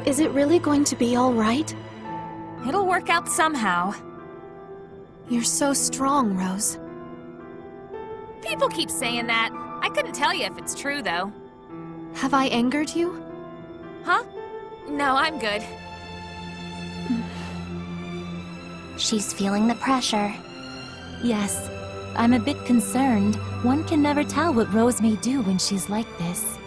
Is it really going to be all right? It'll work out somehow. You're so strong, Rose. People keep saying that. I couldn't tell you if it's true, though. Have I angered you? Huh? No, I'm good. She's feeling the pressure. Yes, I'm a bit concerned. One can never tell what Rose may do when she's like this.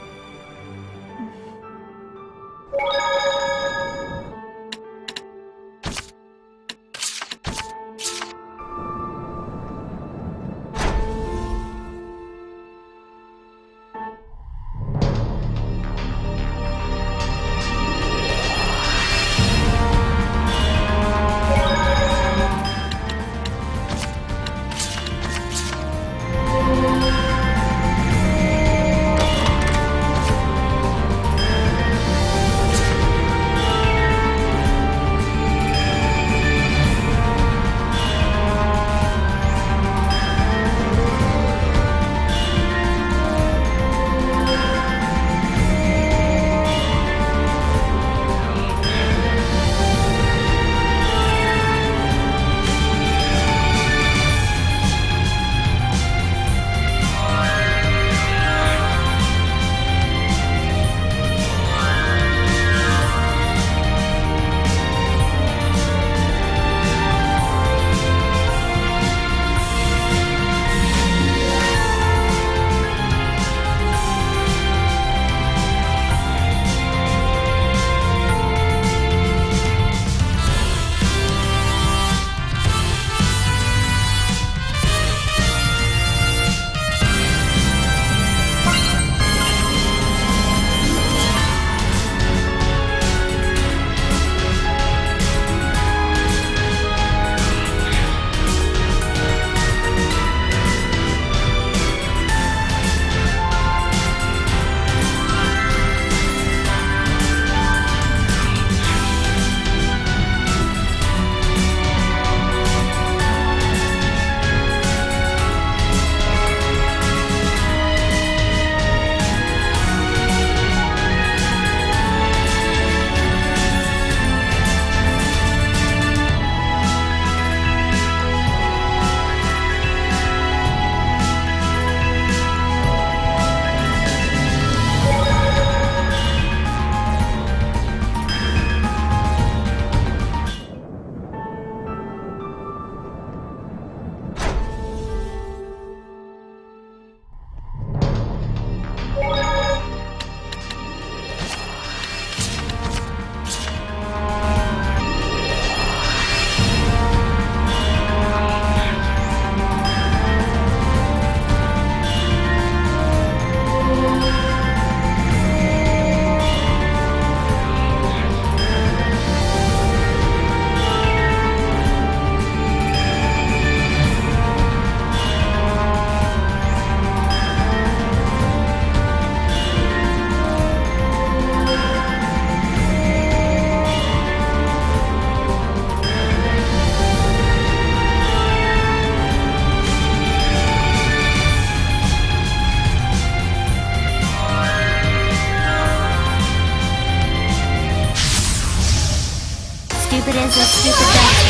it is a stupid dance.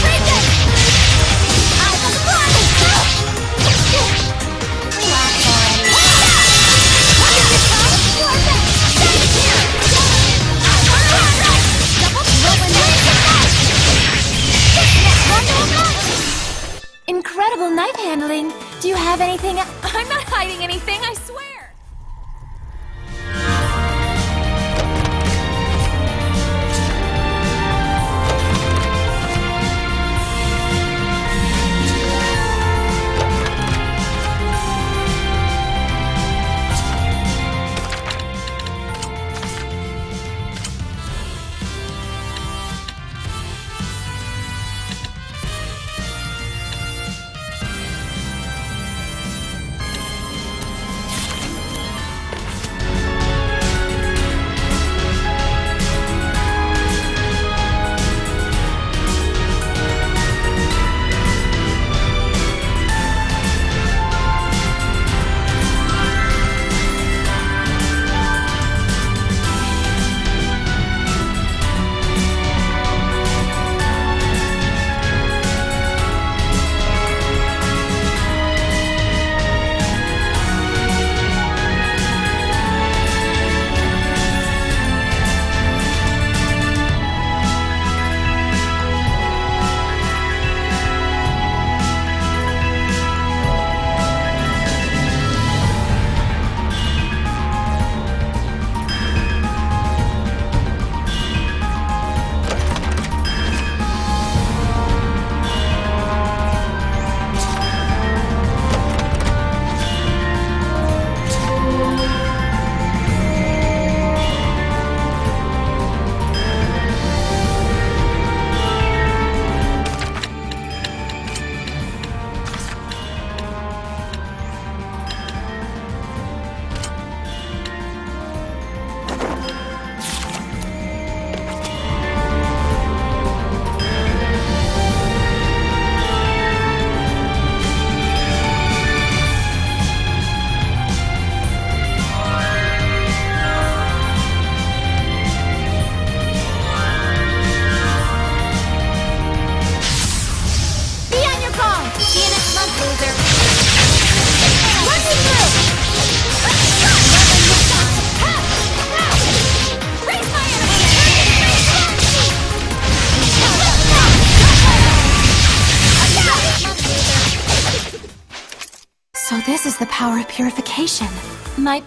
Incredible knife handling. Do you have anything? I'm not hiding anything, I swear! So this is the power of purification. My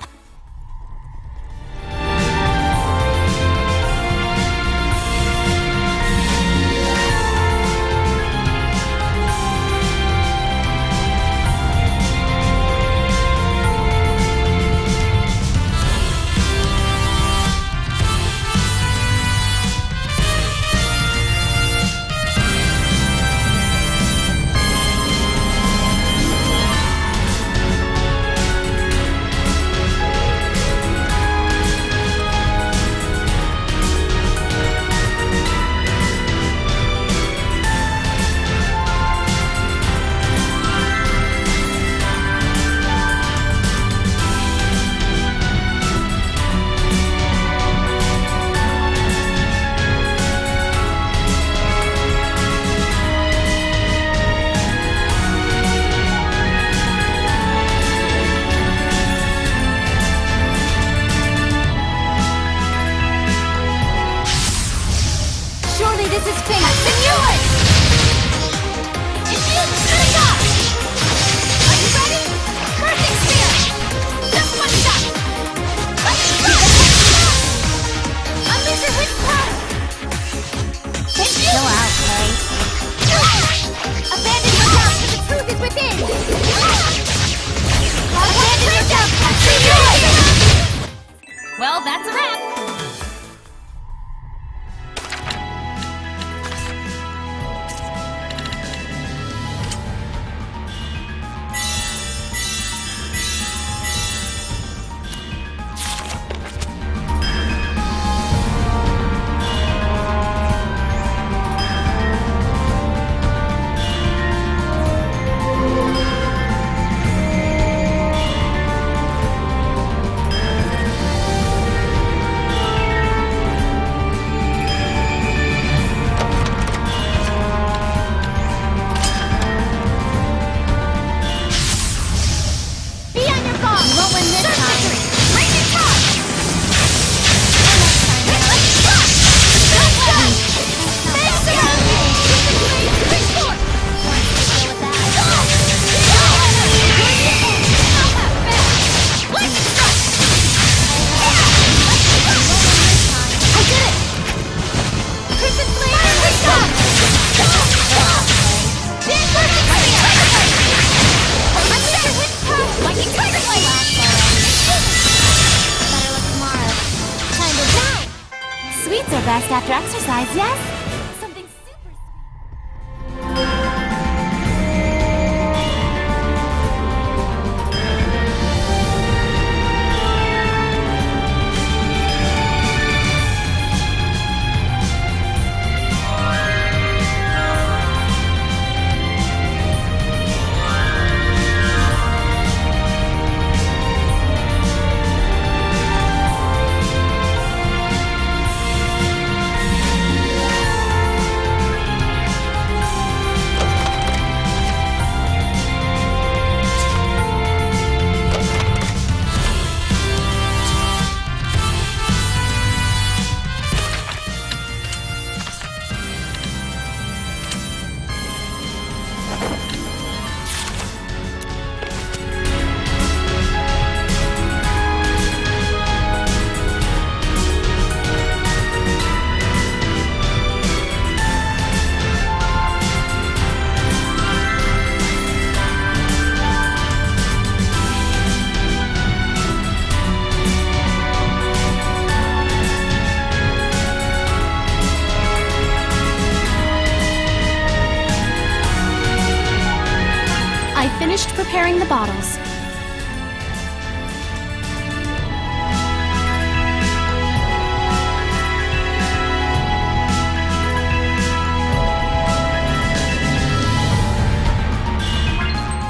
best after exercise, yes? Something super sweet. I finished preparing the bottles.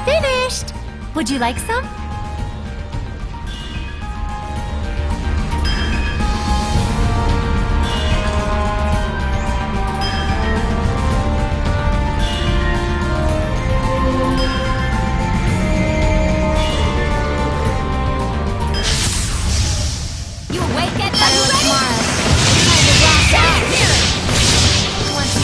Finished! Would you like some? You awake yet? Better look tomorrow. Time to rock out. Once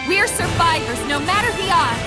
We're survivors, no matter the odds.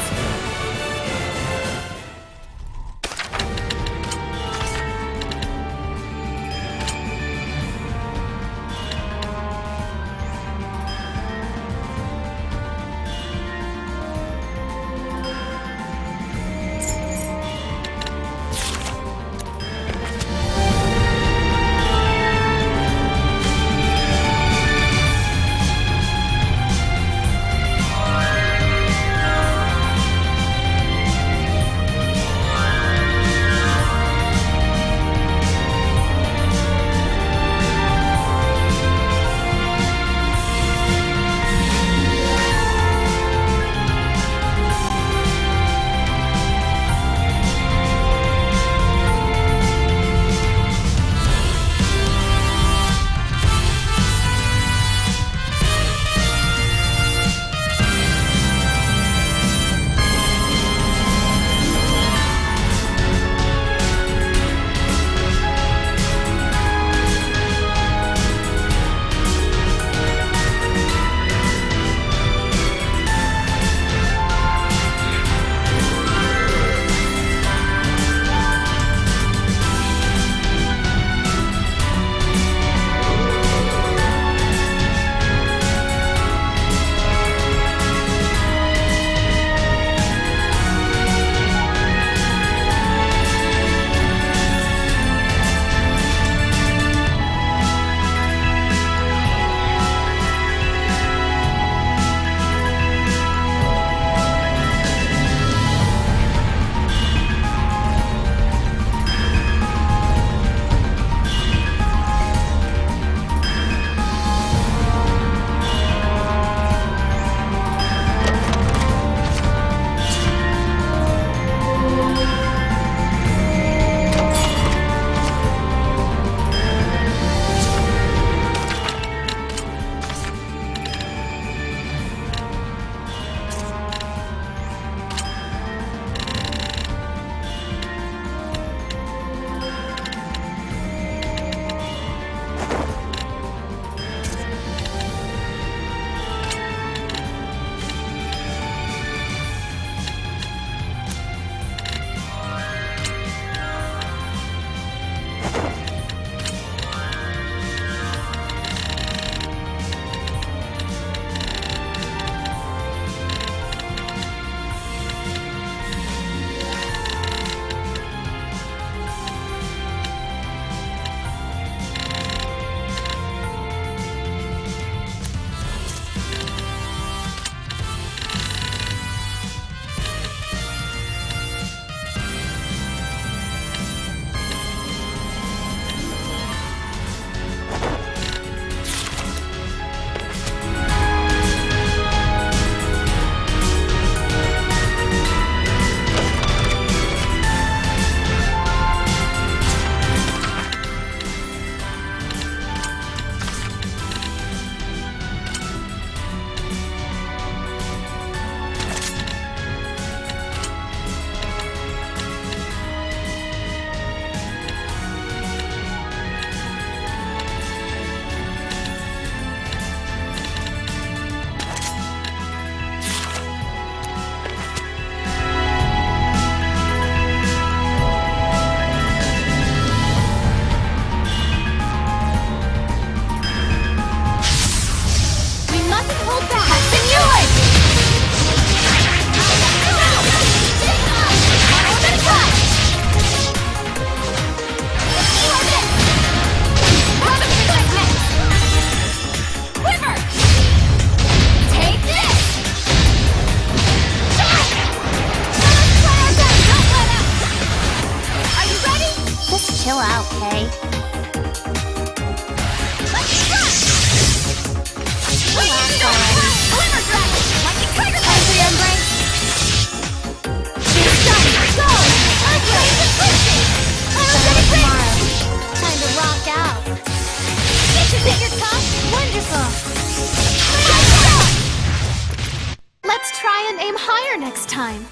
aim higher next time.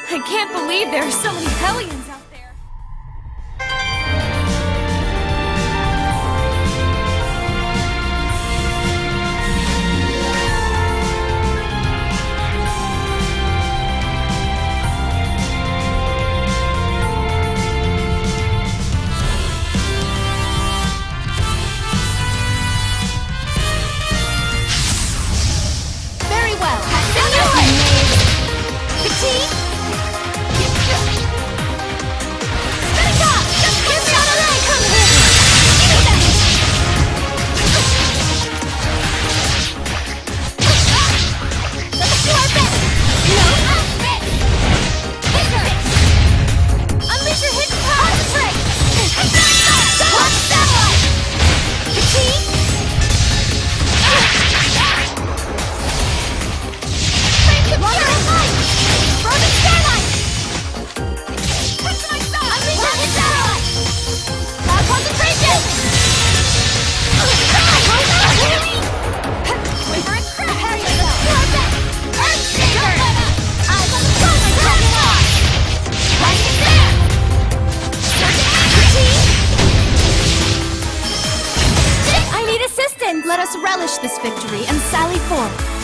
I can't believe there are so many Hellions out there. Very well. Petite. Let us relish this victory and sally forth.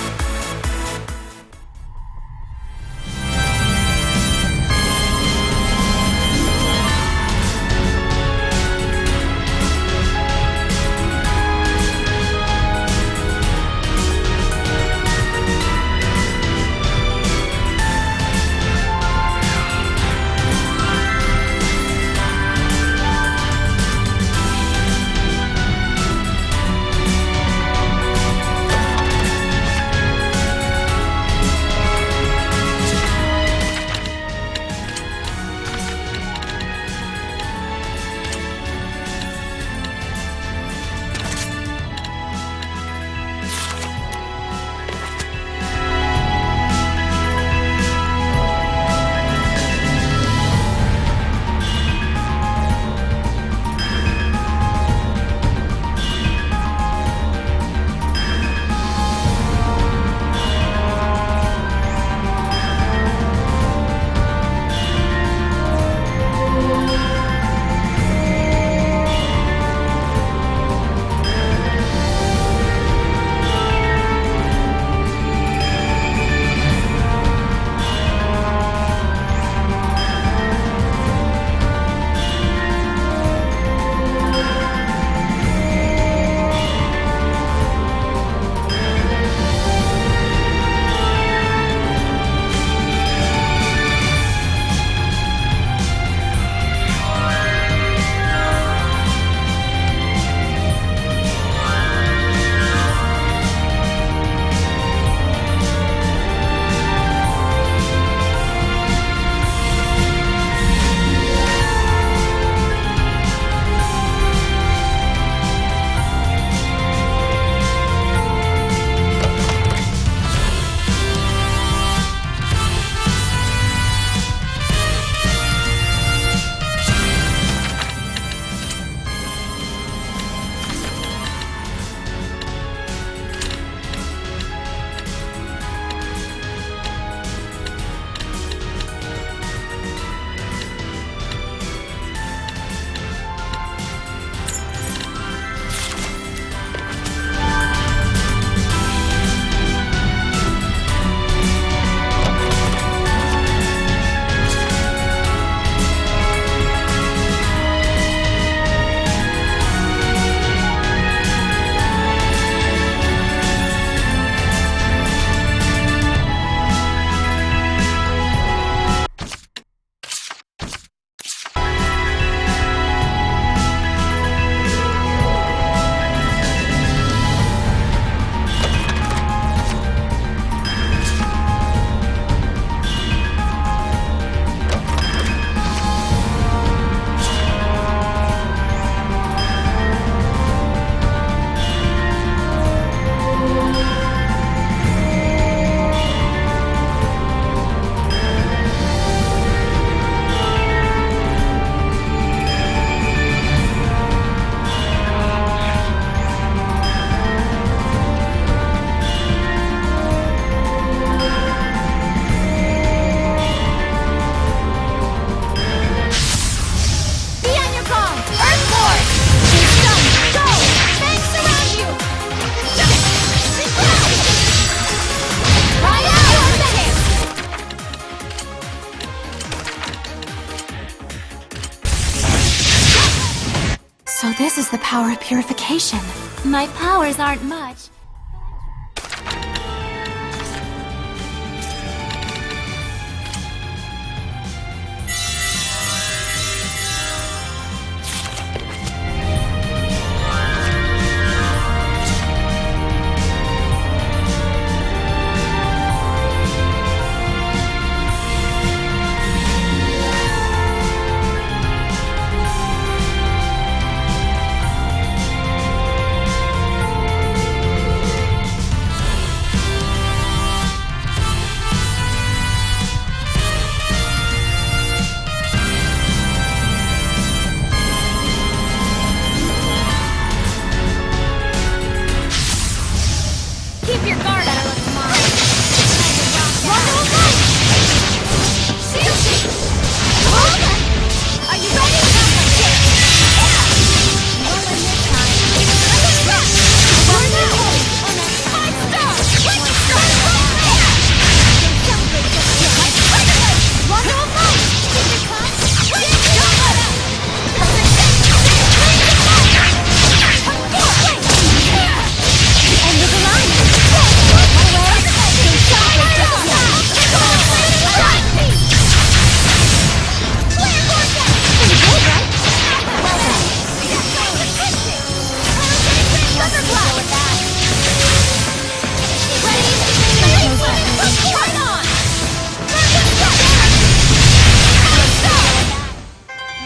power of purification. My powers aren't much. Keep your guard up. Are you ready?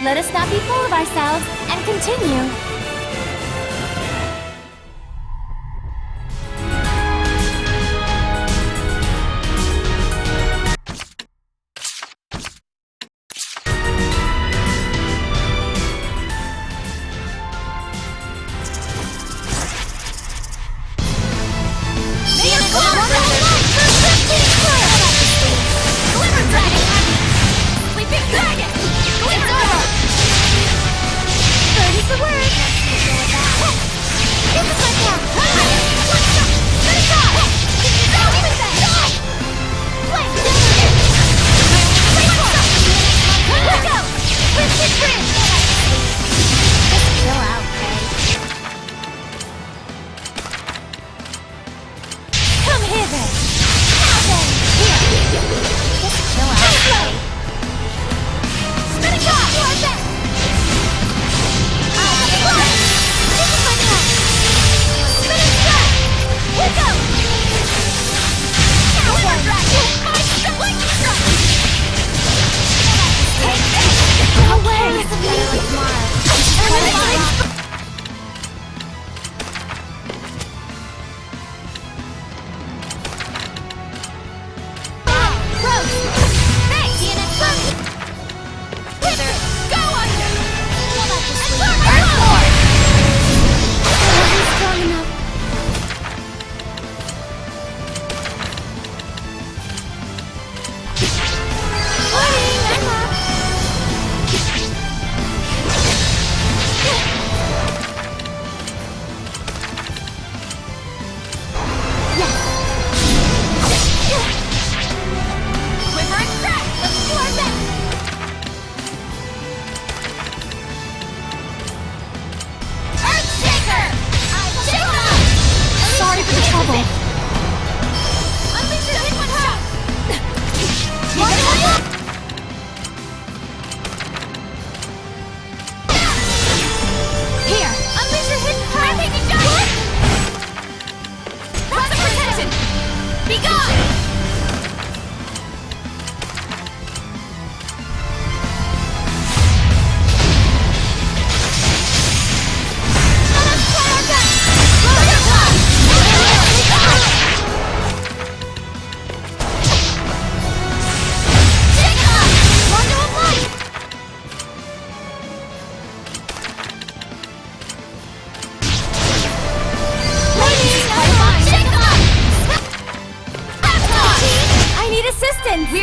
Let us not be full of ourselves and continue.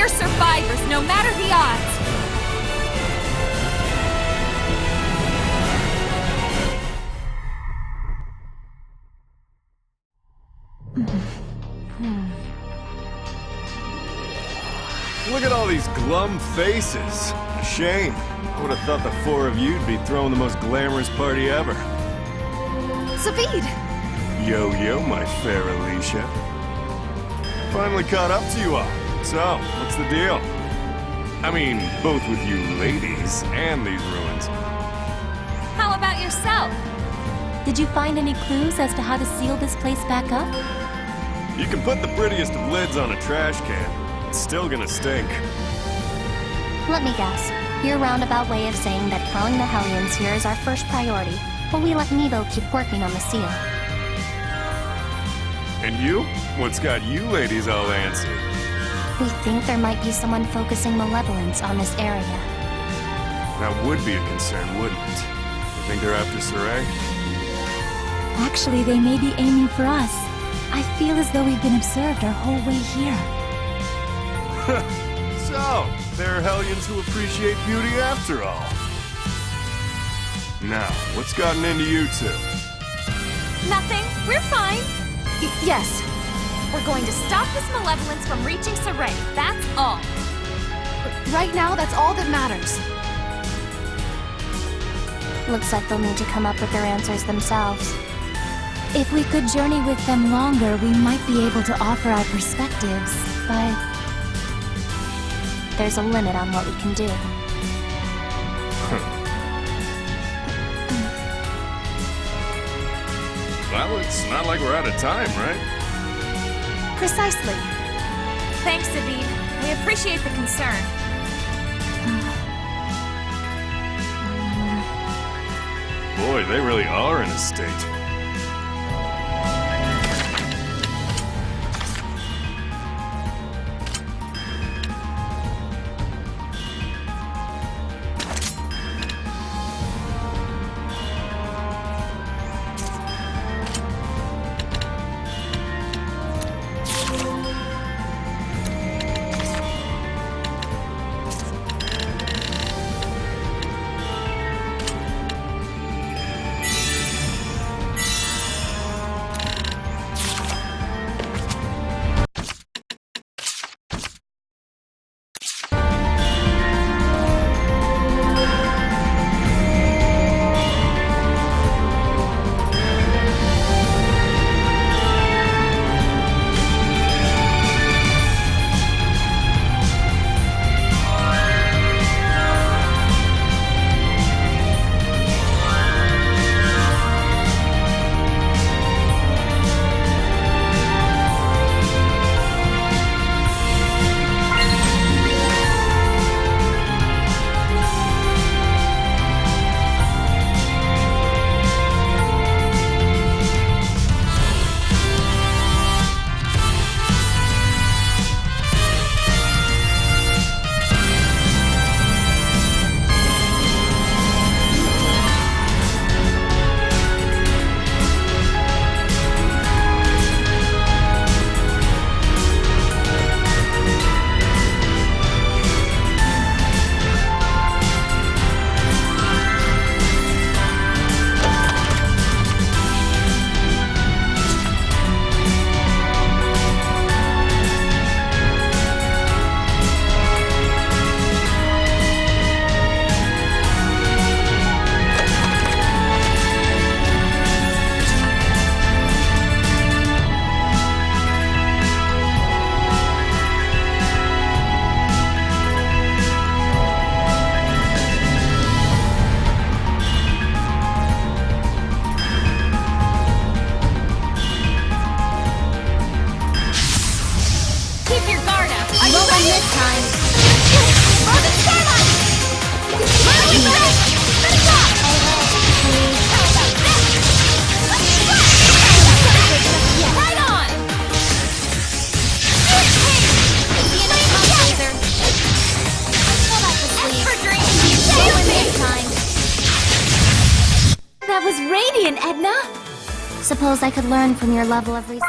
We're survivors, no matter the odds. Look at all these glum faces. A shame. I would have thought the four of you'd be throwing the most glamorous party ever. Savid! Yo, my fair Alicia. Finally caught up to you all. So, what's the deal? I mean, both with you ladies and these ruins. How about yourself? Did you find any clues as to how to seal this place back up? You can put the prettiest of lids on a trash can. It's still gonna stink. Let me guess. Your roundabout way of saying that quelling the Hellions here is our first priority, while we let Nevo keep working on the seal. And you? What's got you ladies all antsy? We think there might be someone focusing malevolence on this area. That would be a concern, wouldn't it? You think they're after Saray? Actually, they may be aiming for us. I feel as though we've been observed our whole way here. So, there are Hellions who appreciate beauty after all. Now, what's gotten into you two? Nothing. We're fine. Yes. We're going to stop this malevolence from reaching Saray. That's all. Right now, that's all that matters. Looks like they'll need to come up with their answers themselves. If we could journey with them longer, we might be able to offer our perspectives, but there's a limit on what we can do. Well, it's not like we're out of time, right? Precisely. Thanks, Savid. We appreciate the concern. Boy, they really are in a state. That was radiant, Edna! Suppose I could learn from your level of research.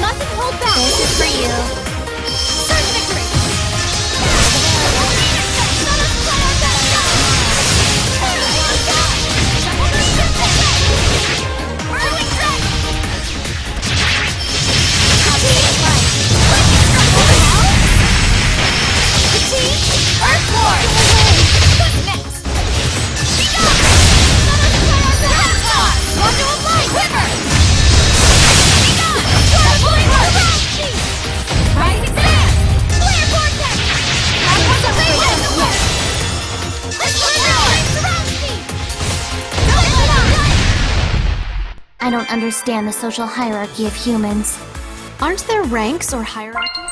mustn't hold back! This is for you. Certain victory! I don't understand the social hierarchy of humans. Aren't there ranks or hierarchies?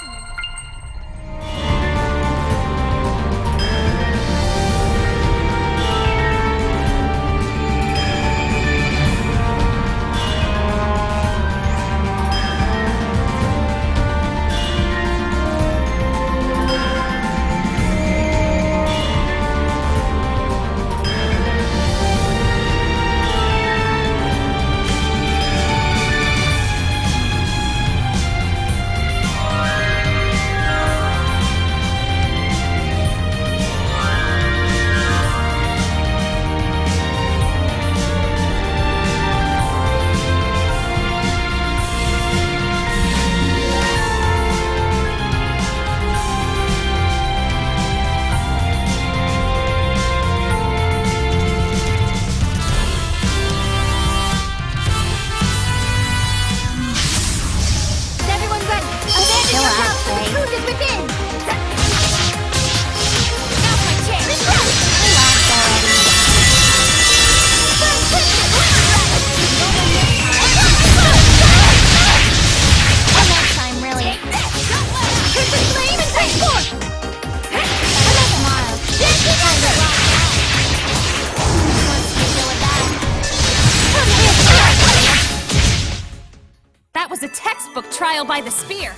That was a textbook trial by the spear.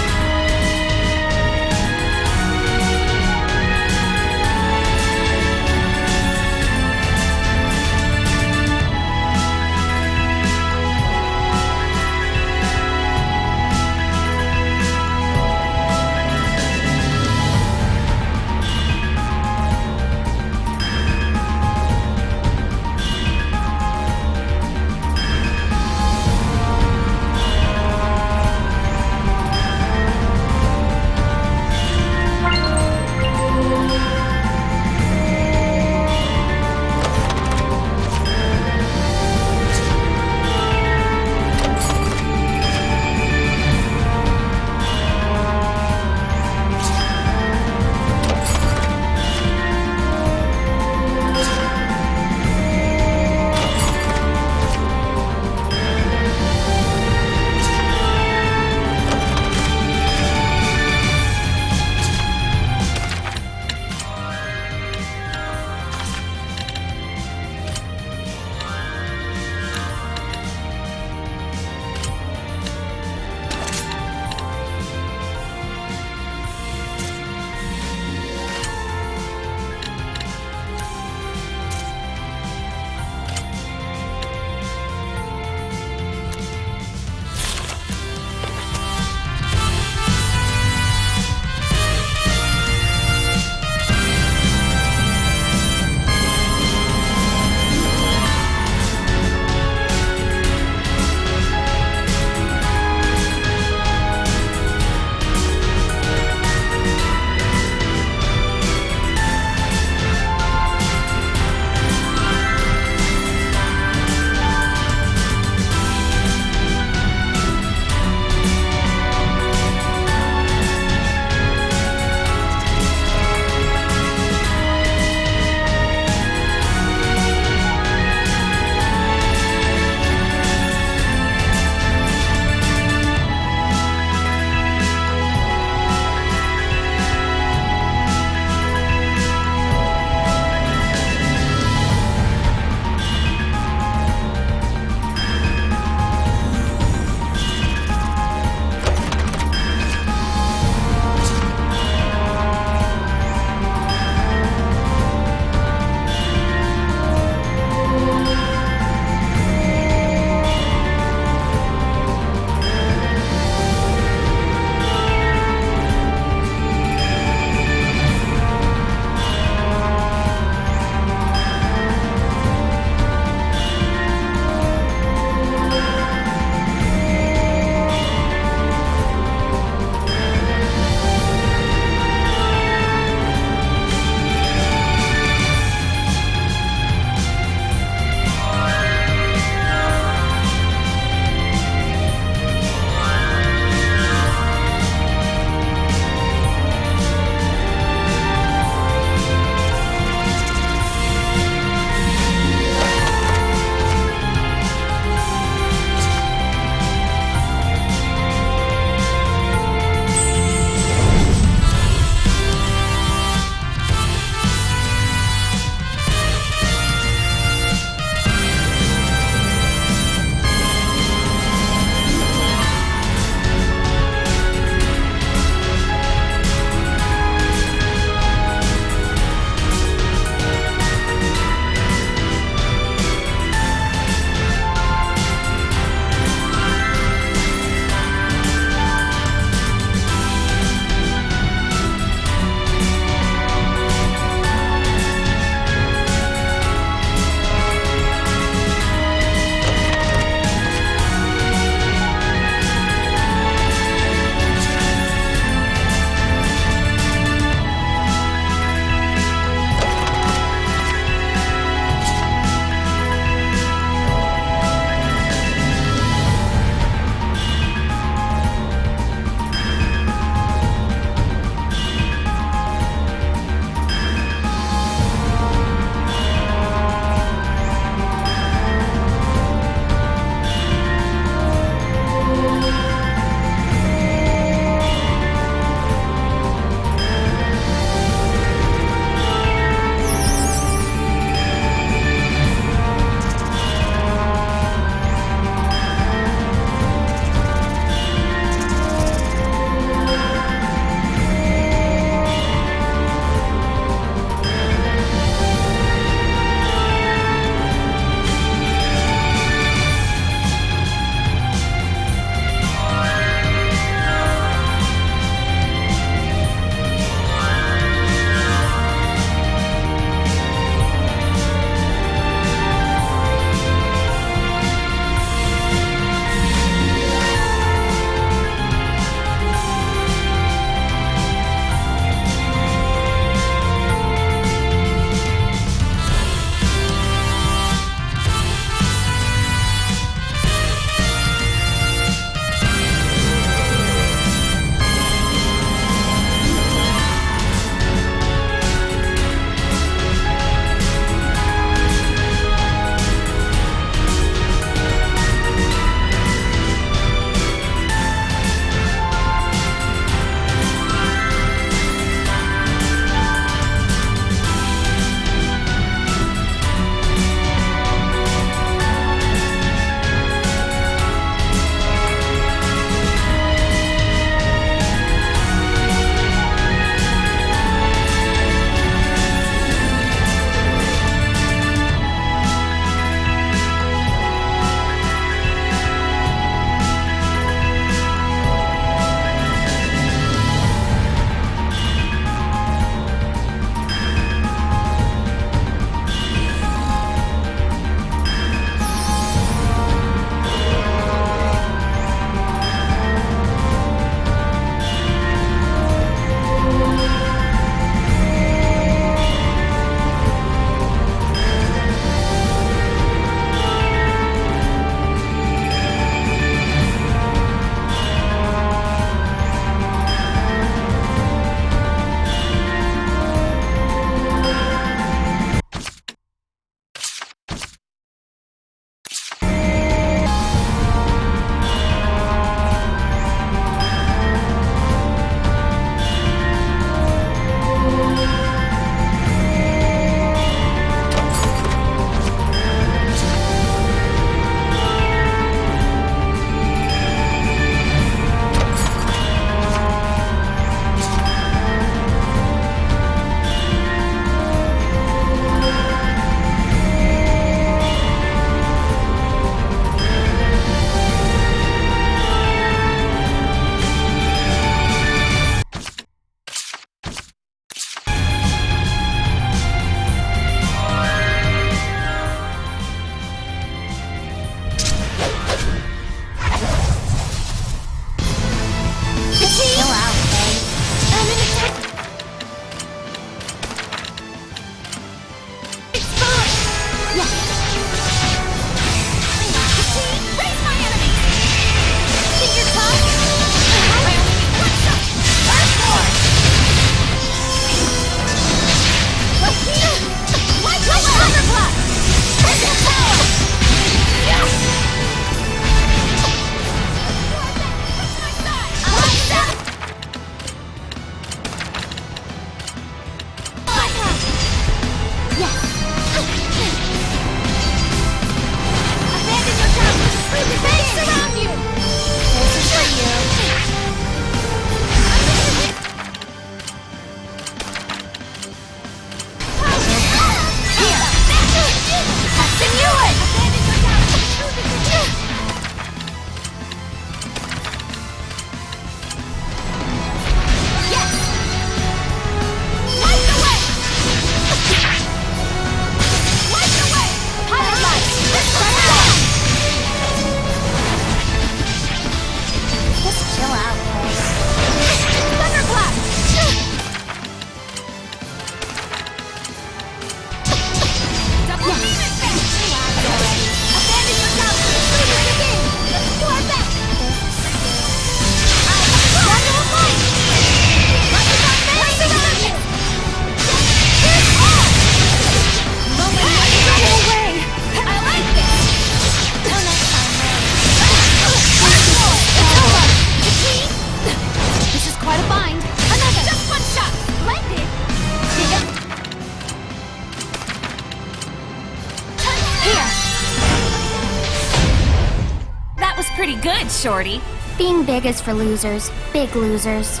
pretty good, Shorty. Being big is for losers. Big losers.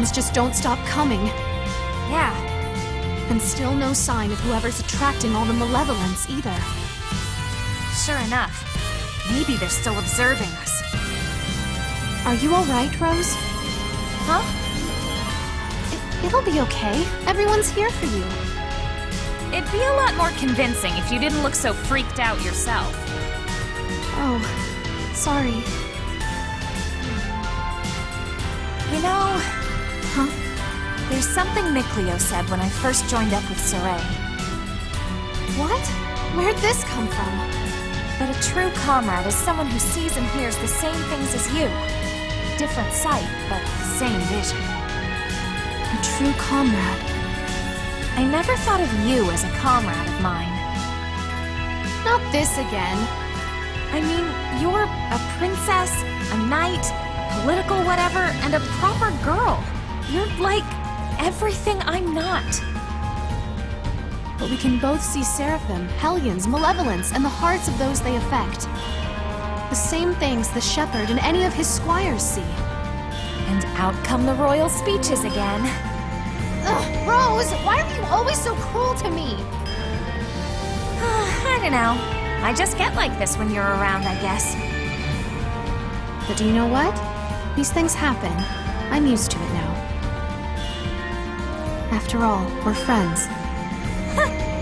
Hellions just don't stop coming. Yeah. And still no sign of whoever's attracting all the malevolence either. Sure enough. Maybe they're still observing us. Are you alright, Rose? Huh? It'll be okay. Everyone's here for you. It'd be a lot more convincing if you didn't look so freaked out yourself. Oh, sorry. You know... Huh? There's something Mikleo said when I first joined up with Saray. What? Where'd this come from? That a true comrade is someone who sees and hears the same things as you. Different sight, but same vision. A true comrade. I never thought of you as a comrade of mine. Not this again. I mean, you're a princess, a knight, a political whatever, and a proper girl. You're like everything I'm not. But we can both see Seraphim, Hellions, malevolence, and the hearts of those they affect. The same things the shepherd and any of his squires see. And out come the royal speeches again. Ugh, Rose, why are you always so cruel to me? I don't know. I just get like this when you're around, I guess. But do you know what? These things happen. I'm used to it now. After all, we're friends.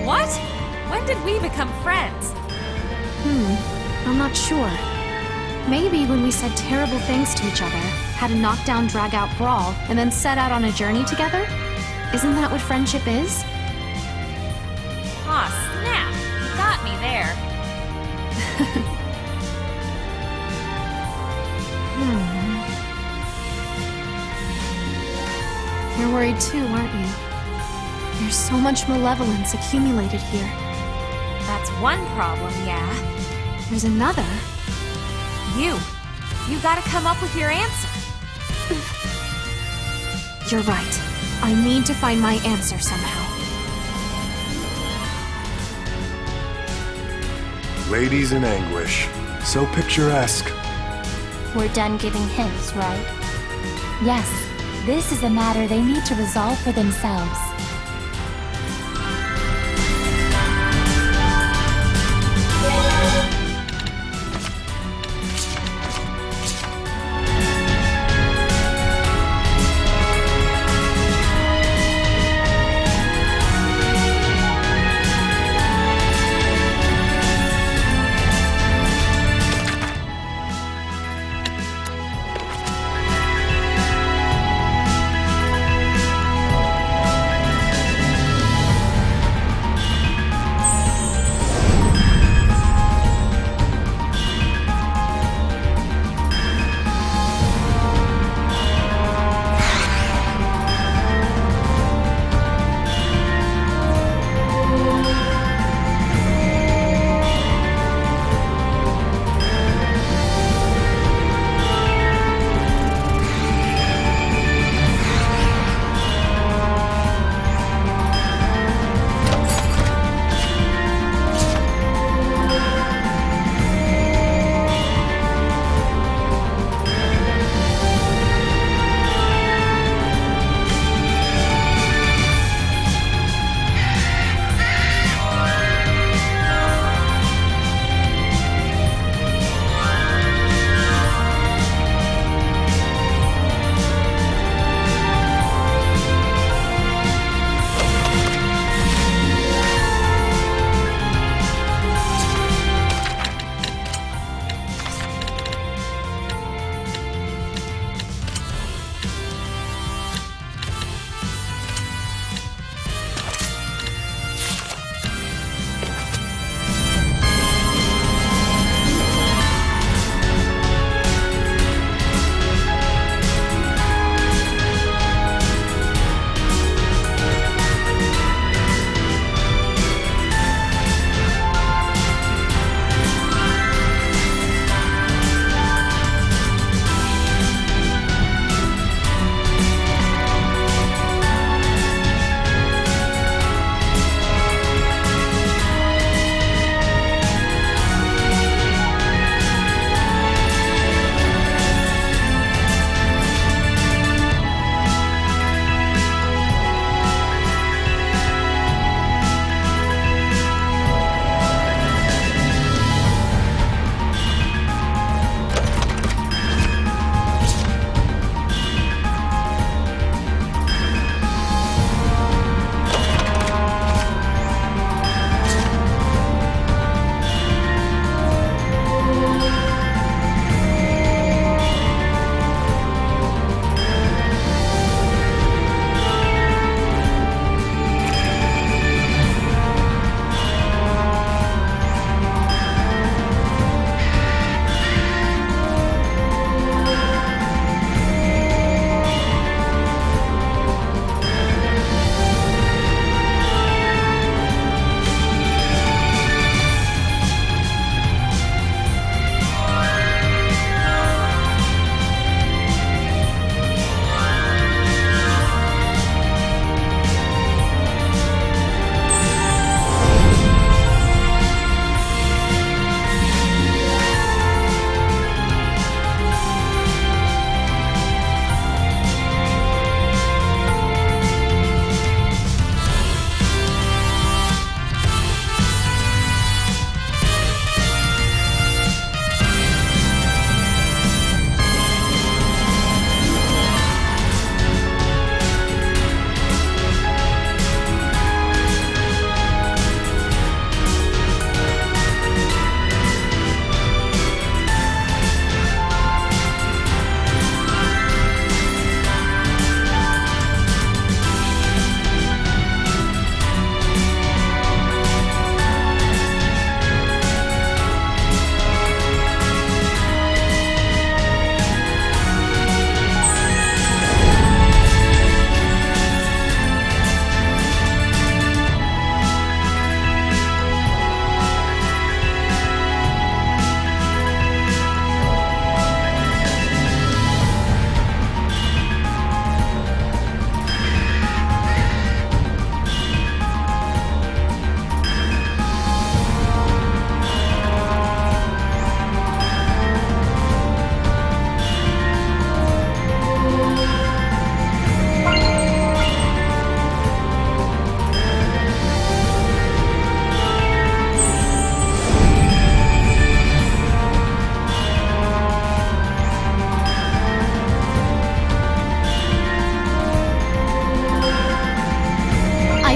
What? When did we become friends? I'm not sure. Maybe when we said terrible things to each other, had a knockdown, drag-out brawl, and then set out on a journey together? Isn't that what friendship is? Aw, snap! You got me there. You're worried too, aren't you? There's so much malevolence accumulated here. That's one problem, yeah. There's another. You gotta come up with your answer. You're right. I need to find my answer somehow. Ladies in anguish. So picturesque. We're done giving hints, right? Yes, this is a matter they need to resolve for themselves.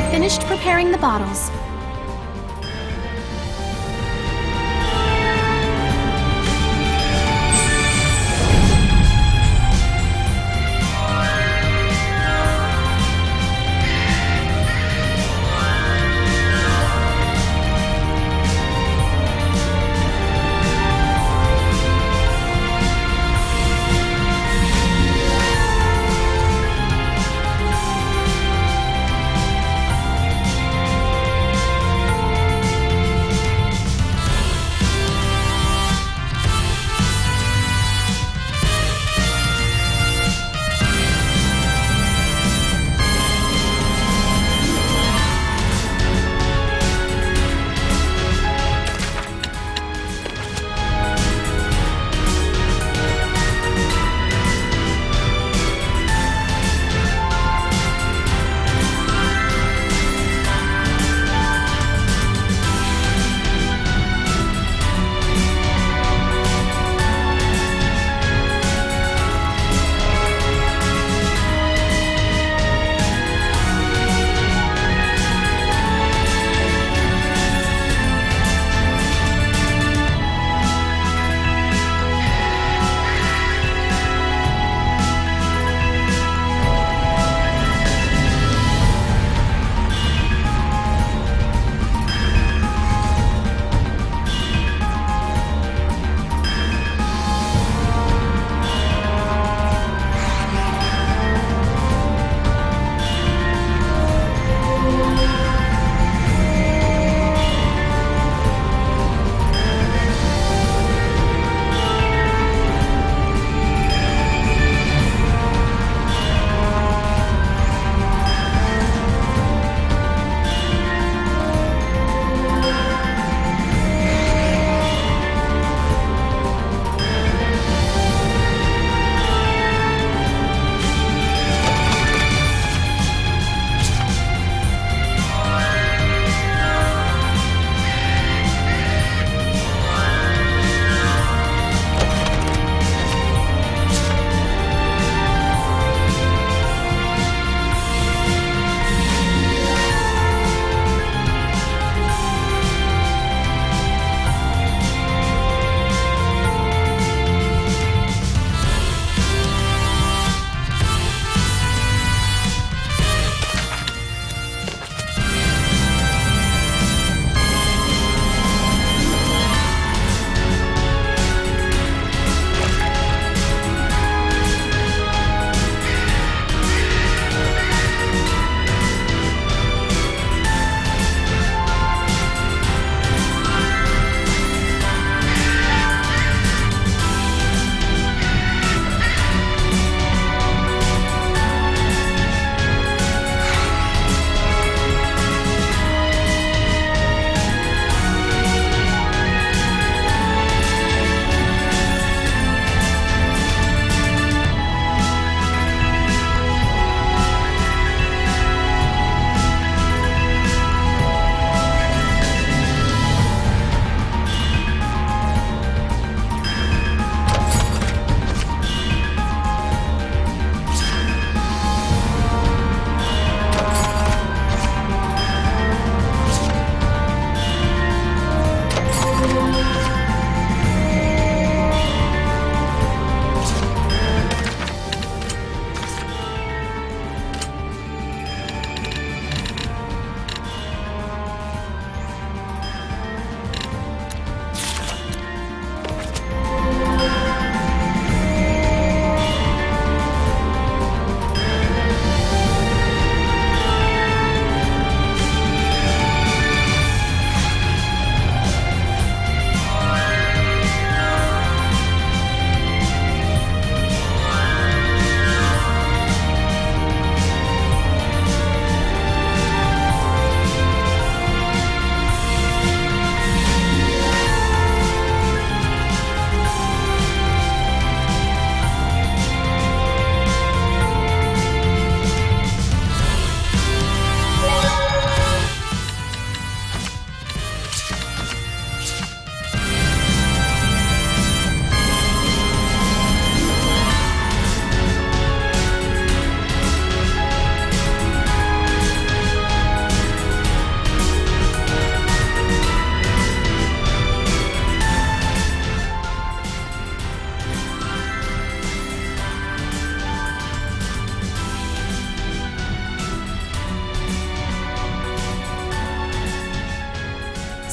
finished preparing the bottles.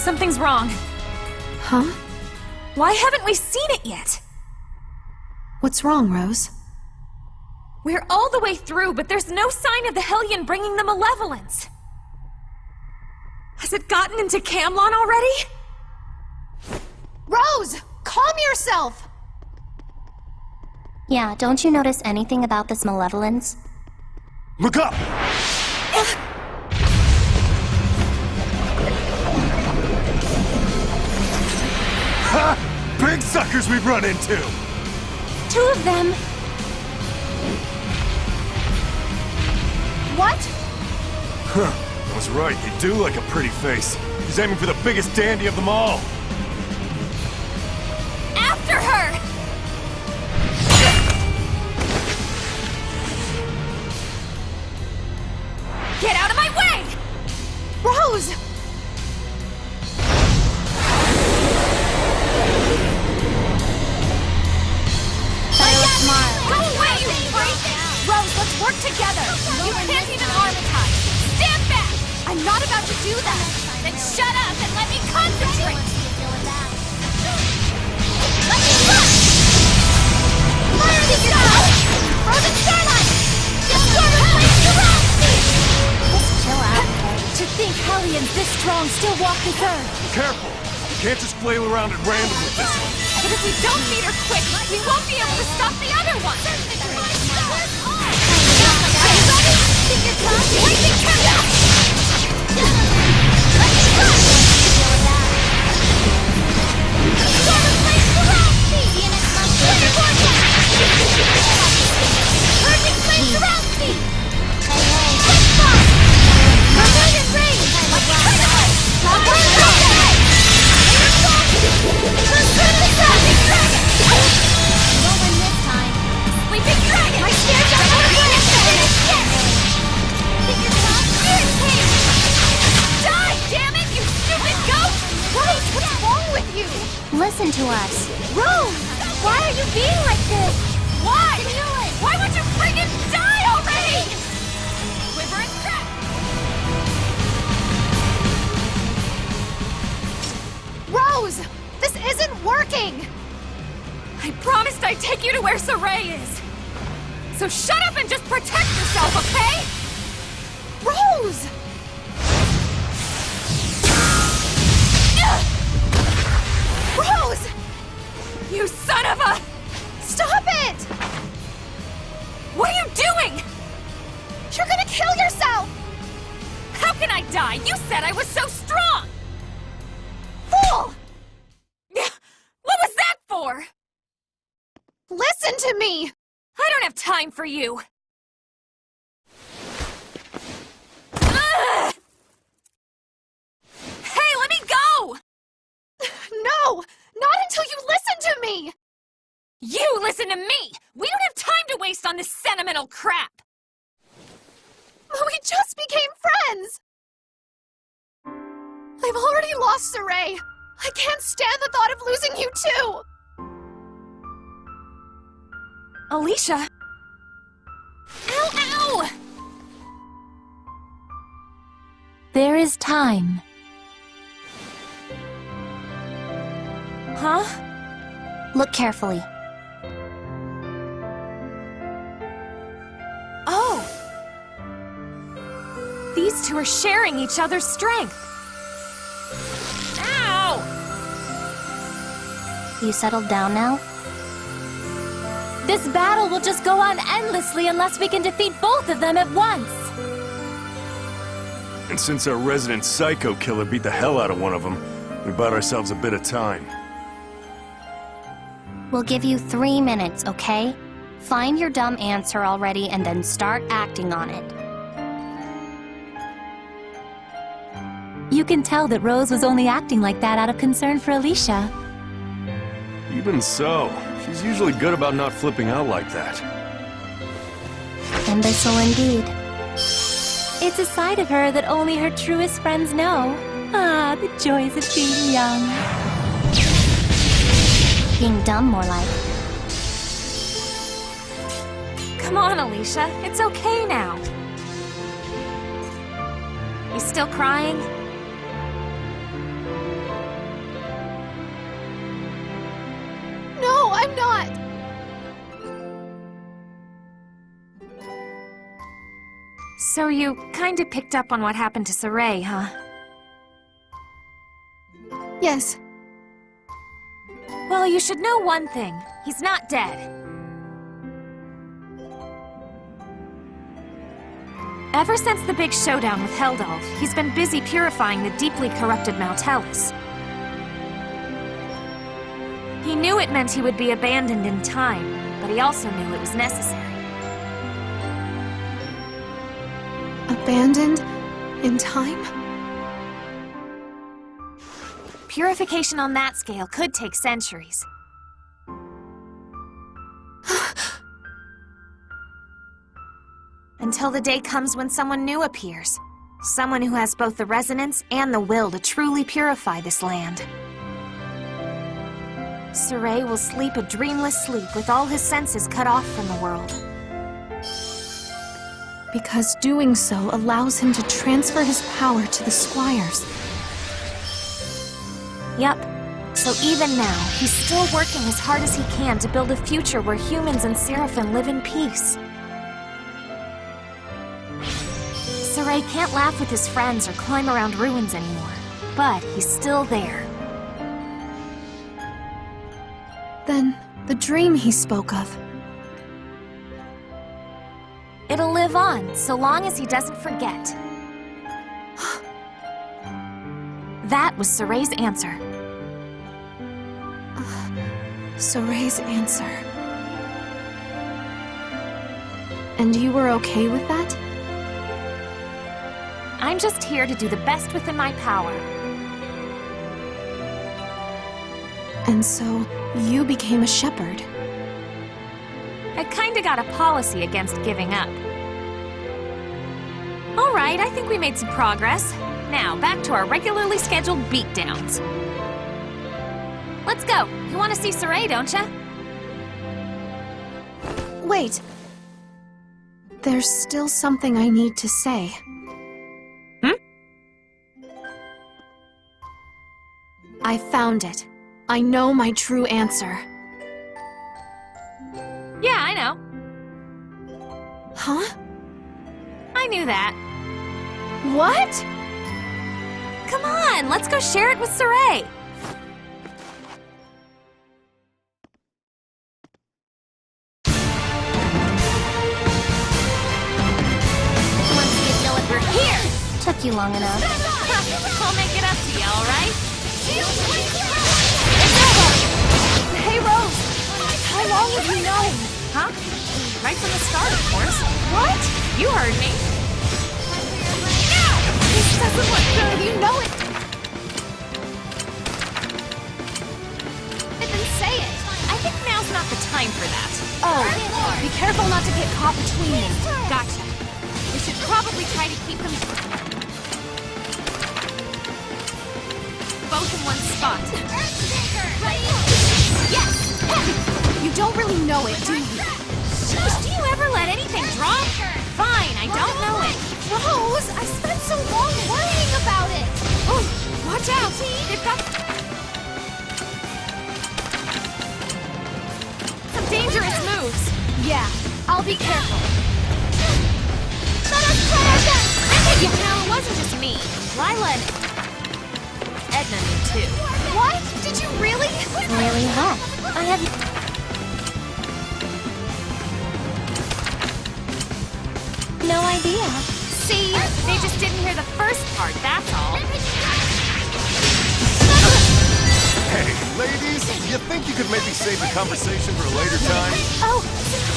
Something's wrong. Huh? Why haven't we seen it yet? What's wrong, Rose? We're all the way through, but there's no sign of the Hellion bringing the malevolence. Has it gotten into Camlon already? Rose! Calm yourself! Yeah, don't you notice anything about this malevolence? Look up! Ha! Big suckers we've run into! 2 of them! What? Huh. I was right, you do like a pretty face. She's aiming for the biggest dandy of them all. After her! Get out of my way! Rose! Go away, you freak! Rose, let's work together! You can't even armatize! Stand back! I'm not about to do that! Then shut up and let me concentrate! Let me run! Fire the sky! Frozen starlight! Discord replace the rock! Just chill out, okay? To think Hellions this strong still walk this earth! Careful! You can't just flail around at random with this one. But if we don't beat her quick, we won't be able to stop the other one! Are you ready? Think you're tough? Lightning countdown! Let me run! Discord replace the rock! See you next month! Winter vortex! Purging flame surround speed! Quick frost! Vermilion rain! Incredible! Clockwork vortex! Consume the sun! Dragon! Won't win this time. Sleeping dragon! My spears are more blessed than a ship! Think you're tough? Spirit cage! Die, damn it, you stupid goat! Rose, what's wrong with you? Listen to us. Rose! Why are you being like this? Why? Why would you friggin' die already? Quiver and crack! Rose! This isn't working! I promised I'd take you to where Saray is. So shut up and just protect yourself, okay? Rose! Rose! You son of a... Stop it! What are you doing? You're gonna kill yourself! How can I die? You said I was so strong! Fool! What was that for? Listen to me! I don't have time for you! Ugh! Hey, let me go! No! Not until you listen to me! You listen to me! We don't have time to waste on this sentimental crap! We just became friends! I've already lost Saray. I can't stand the thought of losing you too! Alicia! Ow, ow! There is time. Huh? Look carefully. Oh! These two are sharing each other's strength. Ow! You settled down now? This battle will just go on endlessly unless we can defeat both of them at once. And since our resident psycho killer beat the hell out of one of them, we bought ourselves a bit of time. We'll give you 3 minutes, okay? Find your dumb answer already and then start acting on it. You can tell that Rose was only acting like that out of concern for Alicia. Even so, she's usually good about not flipping out like that. Imbecile indeed. It's a side of her that only her truest friends know. Ah, the joys of being young. Being dumb, more like. Come on, Alicia. It's okay now. You still crying? So you kinda picked up on what happened to Saray, huh? Yes. Well, you should know one thing. He's not dead. Ever since the big showdown with Heldalf, he's been busy purifying the deeply corrupted Maltalis. He knew it meant he would be abandoned in time, but he also knew it was necessary. Abandoned? In time? Purification on that scale could take centuries. Until the day comes when someone new appears. Someone who has both the resonance and the will to truly purify this land. Saray will sleep a dreamless sleep with all his senses cut off from the world. Because doing so allows him to transfer his power to the squires. Yup. So even now, he's still working as hard as he can to build a future where humans and Seraphim live in peace. Saray can't laugh with his friends or climb around ruins anymore, but he's still there. Then, the dream he spoke of. It'll live on, so long as he doesn't forget. That was Saray's answer. Saray's answer. And you were okay with that? I'm just here to do the best within my power. And so, you became a shepherd. I kinda got a policy against giving up. Alright, I think we made some progress. Now, back to our regularly scheduled beatdowns. Let's go. You want to see Saray, don't ya? Wait. There's still something I need to say. I found it. I know my true answer. Yeah, I know. Huh? I knew that. What? Come on, let's go share it with Saray. Once you know it, we're here. Took you long enough. I'll make it up to you, all right? Hey, Rose! How long have you known? Huh? Right from the start, of course. What? You heard me. This doesn't look good. You know it. Then say it. I think now's not the time for that. Oh, be careful not to get caught between them. Gotcha. We should probably try to keep them both in one spot. Yes! You don't really know it, do you? Sheesh, do you ever let anything drop? Fine, I don't know it. Rose, I spent so long worrying about it. Oh, watch out. They've got some dangerous moves. Yeah, I'll be careful. Let us try our best. You know, it wasn't just me. Lila and Edna knew too. What? Did you really? Really what? I have... no idea. See, they just didn't hear the first part, that's all. Hey, ladies, you think you could maybe save the conversation for a later time? Oh,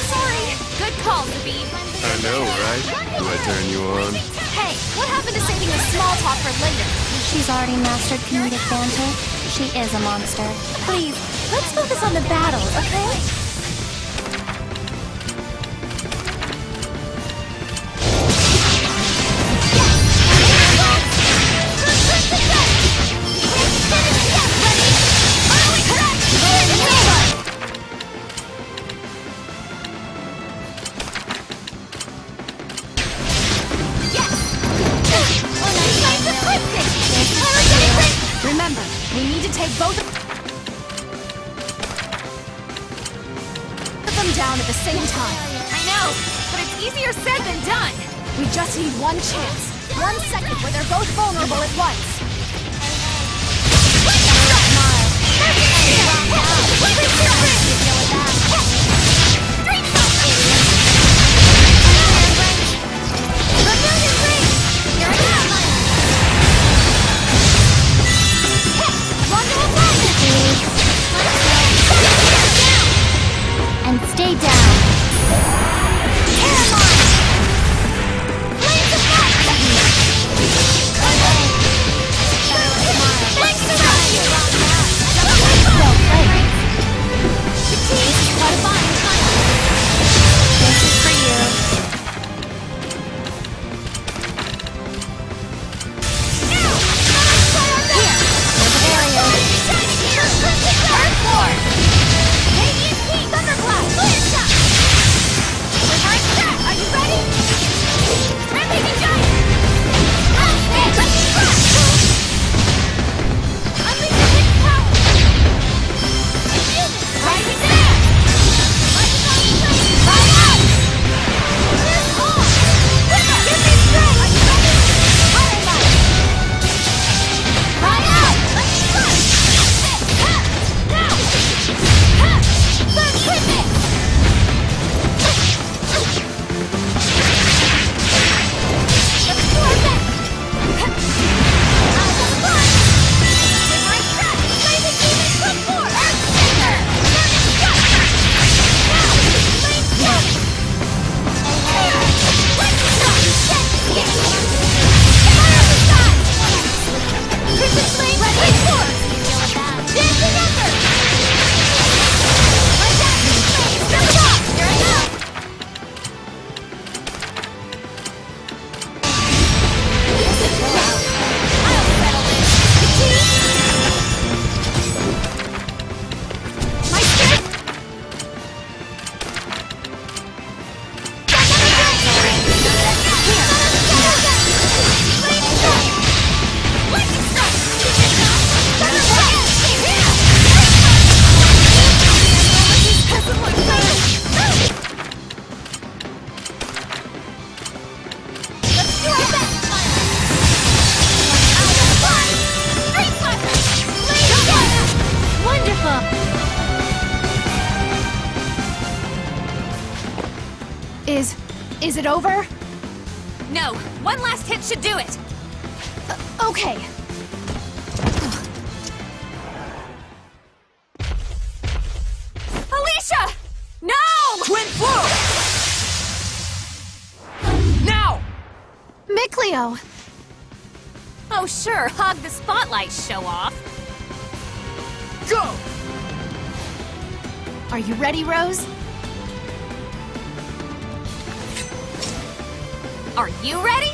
sorry. Good call, Zabib. I know, right? Do I turn you on? Hey, what happened to saving the small talk for later? She's already mastered comedic banter. She is a monster. Please, let's focus on the battle, okay? Remember, we need to take both of them down at the same time. I know, but it's easier said than done. We just need one chance. 1 second where they're both vulnerable at once. And stay down. Is it over? No, one last hit should do it. Okay. Alicia! No! Twin Flow! Now! Micleo! Oh sure, hog the spotlight, show off. Go! Are you ready, Rose? Are you ready?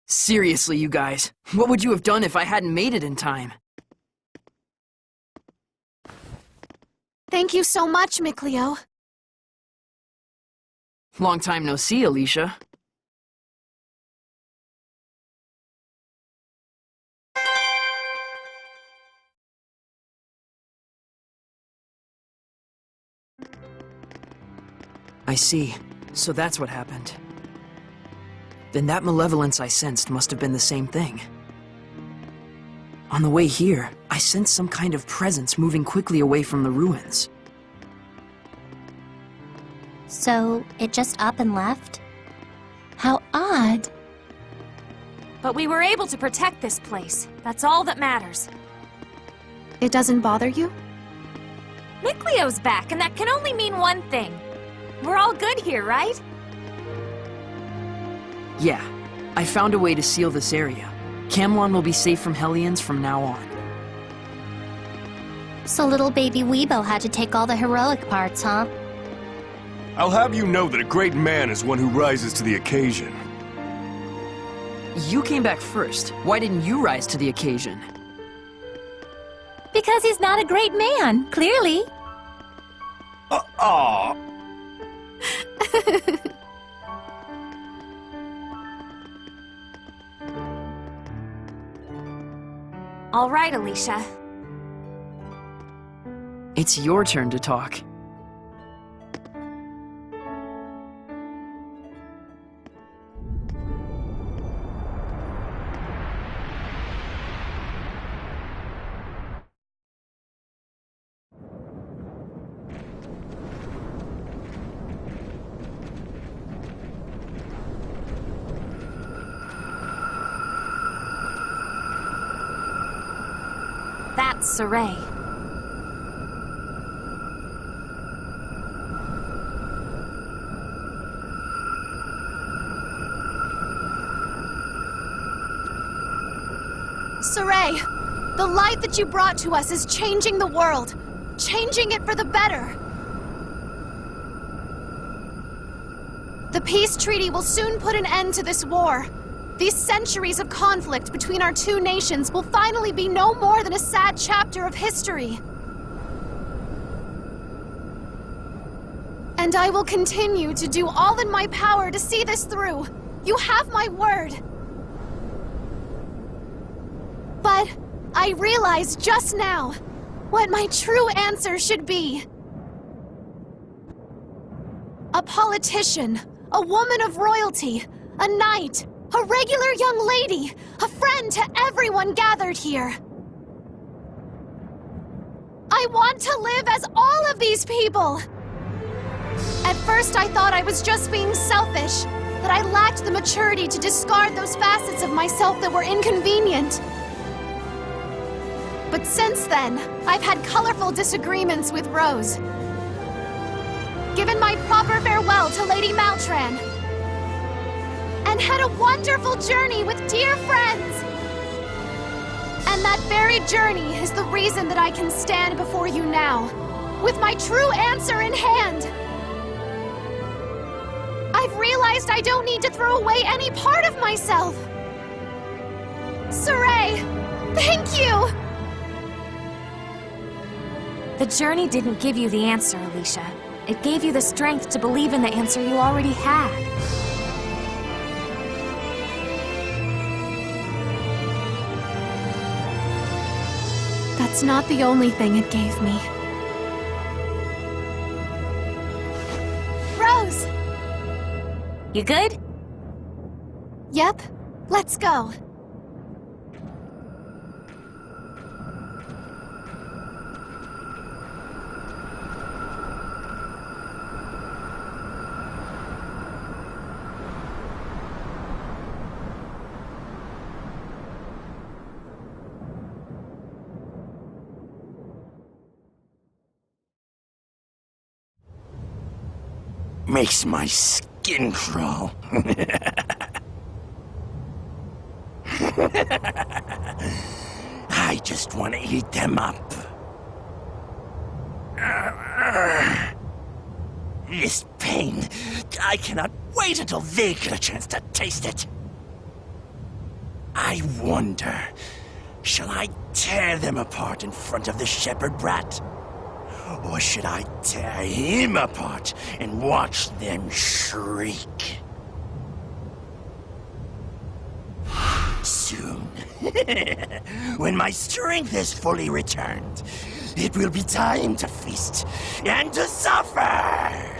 Seriously, you guys, what would you have done if I hadn't made it in time? Thank you so much, Micleo. Long time no see, Alicia. I see. So that's what happened. Then that malevolence I sensed must have been the same thing. On the way here, I sensed some kind of presence moving quickly away from the ruins. So, it just up and left? How odd. But we were able to protect this place. That's all that matters. It doesn't bother you? Micleo's back, and that can only mean one thing. We're all good here, right? Yeah, I found a way to seal this area. Camlon will be safe from Hellions from now on. So little baby Weebo had to take all the heroic parts, huh? I'll have you know that a great man is one who rises to the occasion. You came back first. Why didn't you rise to the occasion? Because he's not a great man, clearly. Aw. All right, Alicia. It's your turn to talk. That's Saray. Saray, the light that you brought to us is changing the world. Changing it for the better. The peace treaty will soon put an end to this war. These centuries of conflict between our two nations will finally be no more than a sad chapter of history. And I will continue to do all in my power to see this through. You have my word. But I realized just now what my true answer should be. A politician, a woman of royalty, a knight, a regular young lady, a friend to everyone gathered here. I want to live as all of these people. At first I thought I was just being selfish, that I lacked the maturity to discard those facets of myself that were inconvenient. But since then, I've had colorful disagreements with Rose. Given my proper farewell to Lady Maltran. And had a wonderful journey with dear friends. And that very journey is the reason that I can stand before you now, with my true answer in hand. I've realized I don't need to throw away any part of myself. Saray, thank you! The journey didn't give you the answer, Alicia. It gave you the strength to believe in the answer you already had. That's not the only thing it gave me. Rose! You good? Yep, let's go. Makes my skin crawl. I just want to eat them up. This pain, I cannot wait until they get a chance to taste it. I wonder, shall I tear them apart in front of the shepherd brat? Or should I tear him apart and watch them shriek? Soon, when my strength is fully returned, it will be time to feast and to suffer!